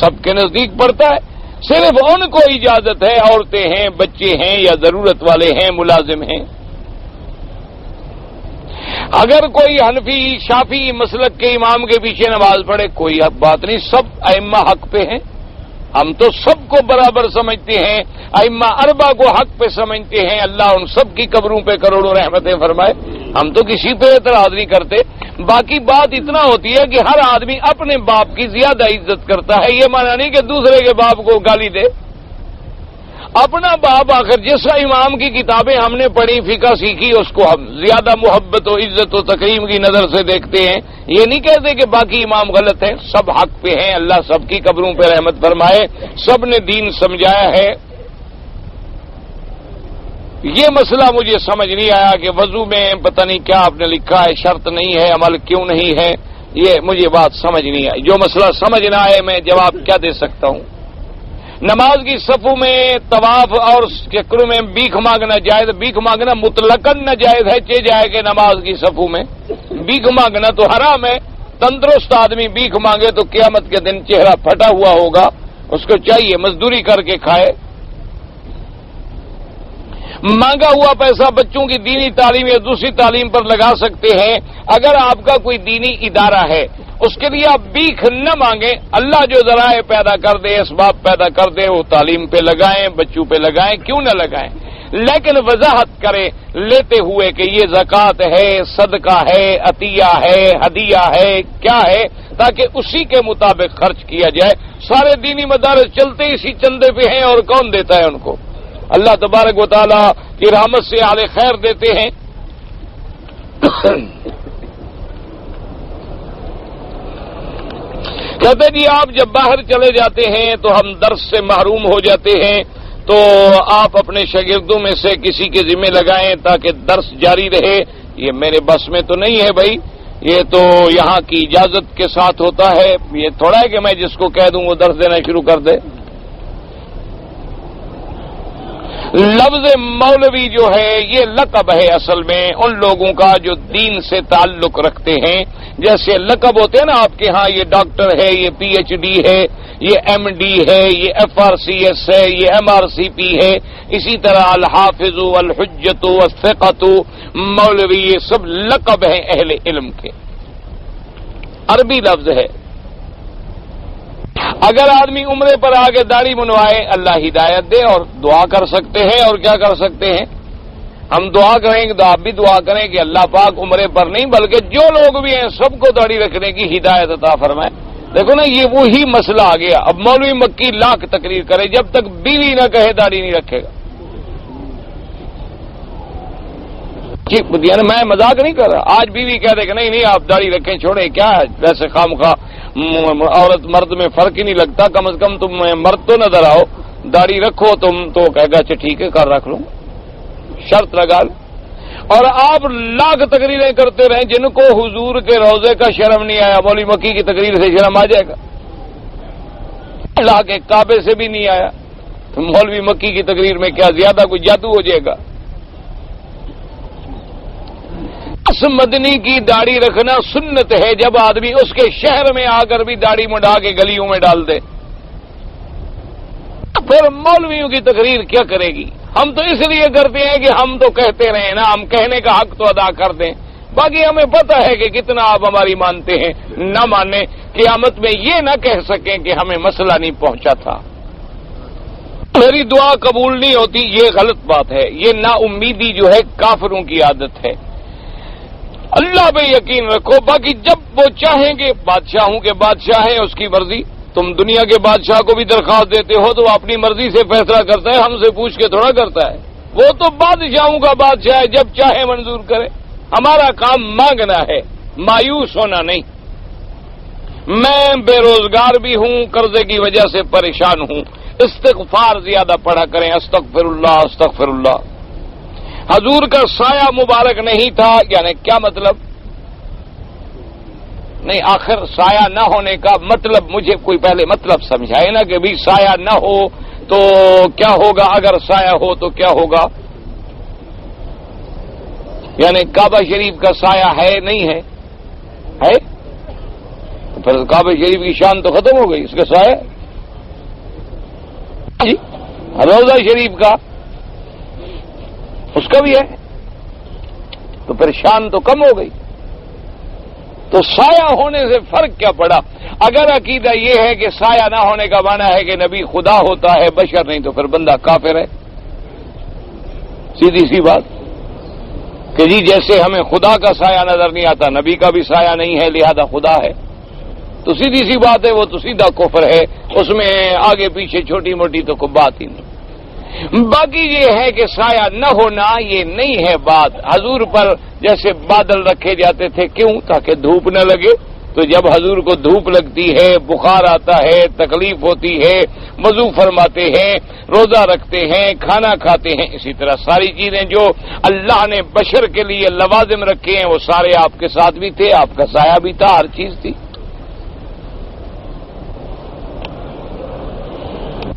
سب کے نزدیک پڑتا ہے، صرف ان کو اجازت ہے، عورتیں ہیں، بچے ہیں یا ضرورت والے ہیں، ملازم ہیں۔ اگر کوئی حنفی شافعی مسلک کے امام کے پیچھے نماز پڑھے کوئی بات نہیں، سب ائمہ حق پہ ہیں، ہم تو سب کو برابر سمجھتے ہیں، ائمہ اربع کو حق پہ سمجھتے ہیں، اللہ ان سب کی قبروں پہ کروڑوں رحمتیں فرمائے، ہم تو کسی پہ اعتراض نہیں کرتے۔ باقی بات اتنا ہوتی ہے کہ ہر آدمی اپنے باپ کی زیادہ عزت کرتا ہے، یہ مانا نہیں کہ دوسرے کے باپ کو گالی دے۔ اپنا باپ آخر جس امام کی کتابیں ہم نے پڑھی، فقہ سیکھی، اس کو ہم زیادہ محبت و عزت و تکریم کی نظر سے دیکھتے ہیں، یہ نہیں کہتے کہ باقی امام غلط ہیں، سب حق پہ ہیں، اللہ سب کی قبروں پہ رحمت فرمائے، سب نے دین سمجھایا ہے۔ یہ مسئلہ مجھے سمجھ نہیں آیا کہ وضو میں پتہ نہیں کیا آپ نے لکھا ہے، شرط نہیں ہے، عمل کیوں نہیں ہے، یہ مجھے بات سمجھ نہیں آئی۔ جو مسئلہ سمجھ نہ آئے میں جواب کیا دے سکتا ہوں؟ نماز کی صفوں میں طواف اور چکروں میں بھیک مانگنا جائز؟ بھیک مانگنا مطلقاً ناجائز ہے، چہ جائے کہ نماز کی صفوں میں بھیک مانگنا تو حرام ہے۔ تندرست آدمی بھیک مانگے تو قیامت کے دن چہرہ پھٹا ہوا ہوگا، اس کو چاہیے مزدوری کر کے کھائے۔ مانگا ہوا پیسہ بچوں کی دینی تعلیم یا دوسری تعلیم پر لگا سکتے ہیں۔ اگر آپ کا کوئی دینی ادارہ ہے اس کے لیے آپ بھیک نہ مانگیں، اللہ جو ذرائع پیدا کر دے، اسباب پیدا کر دے، وہ تعلیم پہ لگائیں، بچوں پہ لگائیں، کیوں نہ لگائیں، لیکن وضاحت کریں لیتے ہوئے کہ یہ زکوٰۃ ہے، صدقہ ہے، عطیہ ہے، ہدیہ ہے، کیا ہے، تاکہ اسی کے مطابق خرچ کیا جائے۔ سارے دینی مدارس چلتے اسی چندے پہ ہیں اور کون دیتا ہے ان کو؟ اللہ تبارک و تعالیٰ کی رحمت سے اہل خیر دیتے ہیں۔ کہتے جی آپ جب باہر چلے جاتے ہیں تو ہم درس سے محروم ہو جاتے ہیں، تو آپ اپنے شاگردوں میں سے کسی کے ذمہ لگائیں تاکہ درس جاری رہے۔ یہ میرے بس میں تو نہیں ہے بھائی، یہ تو یہاں کی اجازت کے ساتھ ہوتا ہے، یہ تھوڑا ہے کہ میں جس کو کہہ دوں وہ درس دینا شروع کر دے۔ لفظ مولوی جو ہے یہ لقب ہے اصل میں ان لوگوں کا جو دین سے تعلق رکھتے ہیں، جیسے لقب ہوتے ہیں نا آپ کے ہاں، یہ ڈاکٹر ہے، یہ پی ایچ ڈی ہے، یہ ایم ڈی ہے، یہ ایف آر سی ایس ہے، یہ ایم آر سی پی ہے، اسی طرح الحافظ الحجت الثقۃ مولوی، یہ سب لقب ہیں اہل علم کے، عربی لفظ ہے۔ اگر آدمی عمرے پر آگے داڑھی منوائے اللہ ہدایت دے، اور دعا کر سکتے ہیں، اور کیا کر سکتے ہیں؟ ہم دعا کریں گے تو آپ بھی دعا کریں کہ اللہ پاک عمرے پر نہیں بلکہ جو لوگ بھی ہیں سب کو داڑھی رکھنے کی ہدایت عطا فرمائے۔ دیکھو نا یہ وہی مسئلہ آ گیا، اب مولوی مکی لاکھ تقریر کرے جب تک بیوی نہ کہے داڑھی نہیں رکھے گا۔ میں مذاق نہیں کر رہا، آج بیوی کہہ دے کہ نہیں آپ داڑھی رکھیں چھوڑیں، کیا ہے ویسے خام خواہ عورت مرد میں فرق ہی نہیں لگتا، کم از کم تم مرد تو نظر آؤ، داڑھی رکھو تم تو کہے گا اچھا ٹھیک ہے کر رکھ لوں، شرط لگا لو۔ اور آپ لاکھ تقریریں کرتے رہیں جن کو حضور کے روضے کا شرم نہیں آیا، مولوی مکی کی تقریر سے شرم آ جائے گا، اللہ کے کعبے سے بھی نہیں آیا تو مولوی مکی کی تقریر میں کیا زیادہ کوئی جادو ہو جائے گا؟ اس مدنی کی داڑھی رکھنا سنت ہے جب آدمی اس کے شہر میں آ کر بھی داڑھی مڈا کے گلیوں میں ڈال دے، پھر مولویوں کی تقریر کیا کرے گی؟ ہم تو اس لیے کرتے ہیں کہ ہم تو کہتے رہے نا، ہم کہنے کا حق تو ادا کر دیں، باقی ہمیں پتہ ہے کہ کتنا آپ ہماری مانتے ہیں، نہ مانیں، قیامت میں یہ نہ کہہ سکیں کہ ہمیں مسئلہ نہیں پہنچا تھا، میری دعا قبول نہیں ہوتی، یہ غلط بات ہے، یہ نا امیدی جو ہے کافروں کی عادت ہے۔ اللہ پہ یقین رکھو، باقی جب وہ چاہیں گے، بادشاہوں کے بادشاہ ہیں، اس کی مرضی، تم دنیا کے بادشاہ کو بھی درخواست دیتے ہو تو وہ اپنی مرضی سے فیصلہ کرتا ہے، ہم سے پوچھ کے تھوڑا کرتا ہے، وہ تو بادشاہوں کا بادشاہ ہے، جب چاہے منظور کرے، ہمارا کام مانگنا ہے، مایوس ہونا نہیں۔ میں بے روزگار بھی ہوں، قرضے کی وجہ سے پریشان ہوں، استغفار زیادہ پڑھا کریں، استغفر اللہ استغفر اللہ۔ حضور کا سایہ مبارک نہیں تھا، یعنی کیا مطلب؟ نہیں، آخر سایہ نہ ہونے کا مطلب مجھے کوئی پہلے مطلب سمجھائے نا کہ بھی سایہ نہ ہو تو کیا ہوگا، اگر سایہ ہو تو کیا ہوگا؟ یعنی کعبہ شریف کا سایہ ہے نہیں ہے؟ ہے؟ پھر کعبہ شریف کی شان تو ختم ہو گئی، اس کا سایہ جی روضہ شریف کا اس کا بھی ہے، تو پھر شان تو کم ہو گئی، تو سایہ ہونے سے فرق کیا پڑا؟ اگر عقیدہ یہ ہے کہ سایہ نہ ہونے کا معنی ہے کہ نبی خدا ہوتا ہے بشر نہیں، تو پھر بندہ کافر ہے، سیدھی سی بات کہ جی جیسے ہمیں خدا کا سایہ نظر نہیں آتا، نبی کا بھی سایہ نہیں ہے لہذا خدا ہے، تو سیدھی سی بات ہے، وہ تو سیدھا کفر ہے، اس میں آگے پیچھے چھوٹی موٹی تو کوئی بات ہی نہیں۔ باقی یہ ہے کہ سایہ نہ ہونا یہ نہیں ہے بات۔ حضور پر جیسے بادل رکھے جاتے تھے، کیوں؟ تاکہ دھوپ نہ لگے، تو جب حضور کو دھوپ لگتی ہے، بخار آتا ہے، تکلیف ہوتی ہے، وضو فرماتے ہیں، روزہ رکھتے ہیں، کھانا کھاتے ہیں، اسی طرح ساری چیزیں جو اللہ نے بشر کے لیے لوازم رکھے ہیں وہ سارے آپ کے ساتھ بھی تھے، آپ کا سایہ بھی تھا، ہر چیز تھی۔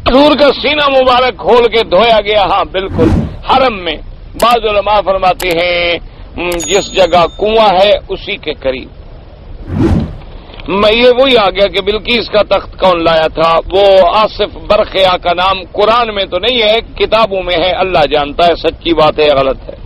حضور کا سینہ مبارک کھول کے دھویا گیا، ہاں بالکل، حرم میں۔ بعض علماء فرماتے ہیں جس جگہ کنواں ہے اسی کے قریب۔ میں یہ وہی آ گیا کہ بلقیس کا تخت کون لایا تھا، وہ آصف برخیا کا نام قرآن میں تو نہیں ہے، کتابوں میں ہے، اللہ جانتا ہے سچی بات ہے یا غلط ہے۔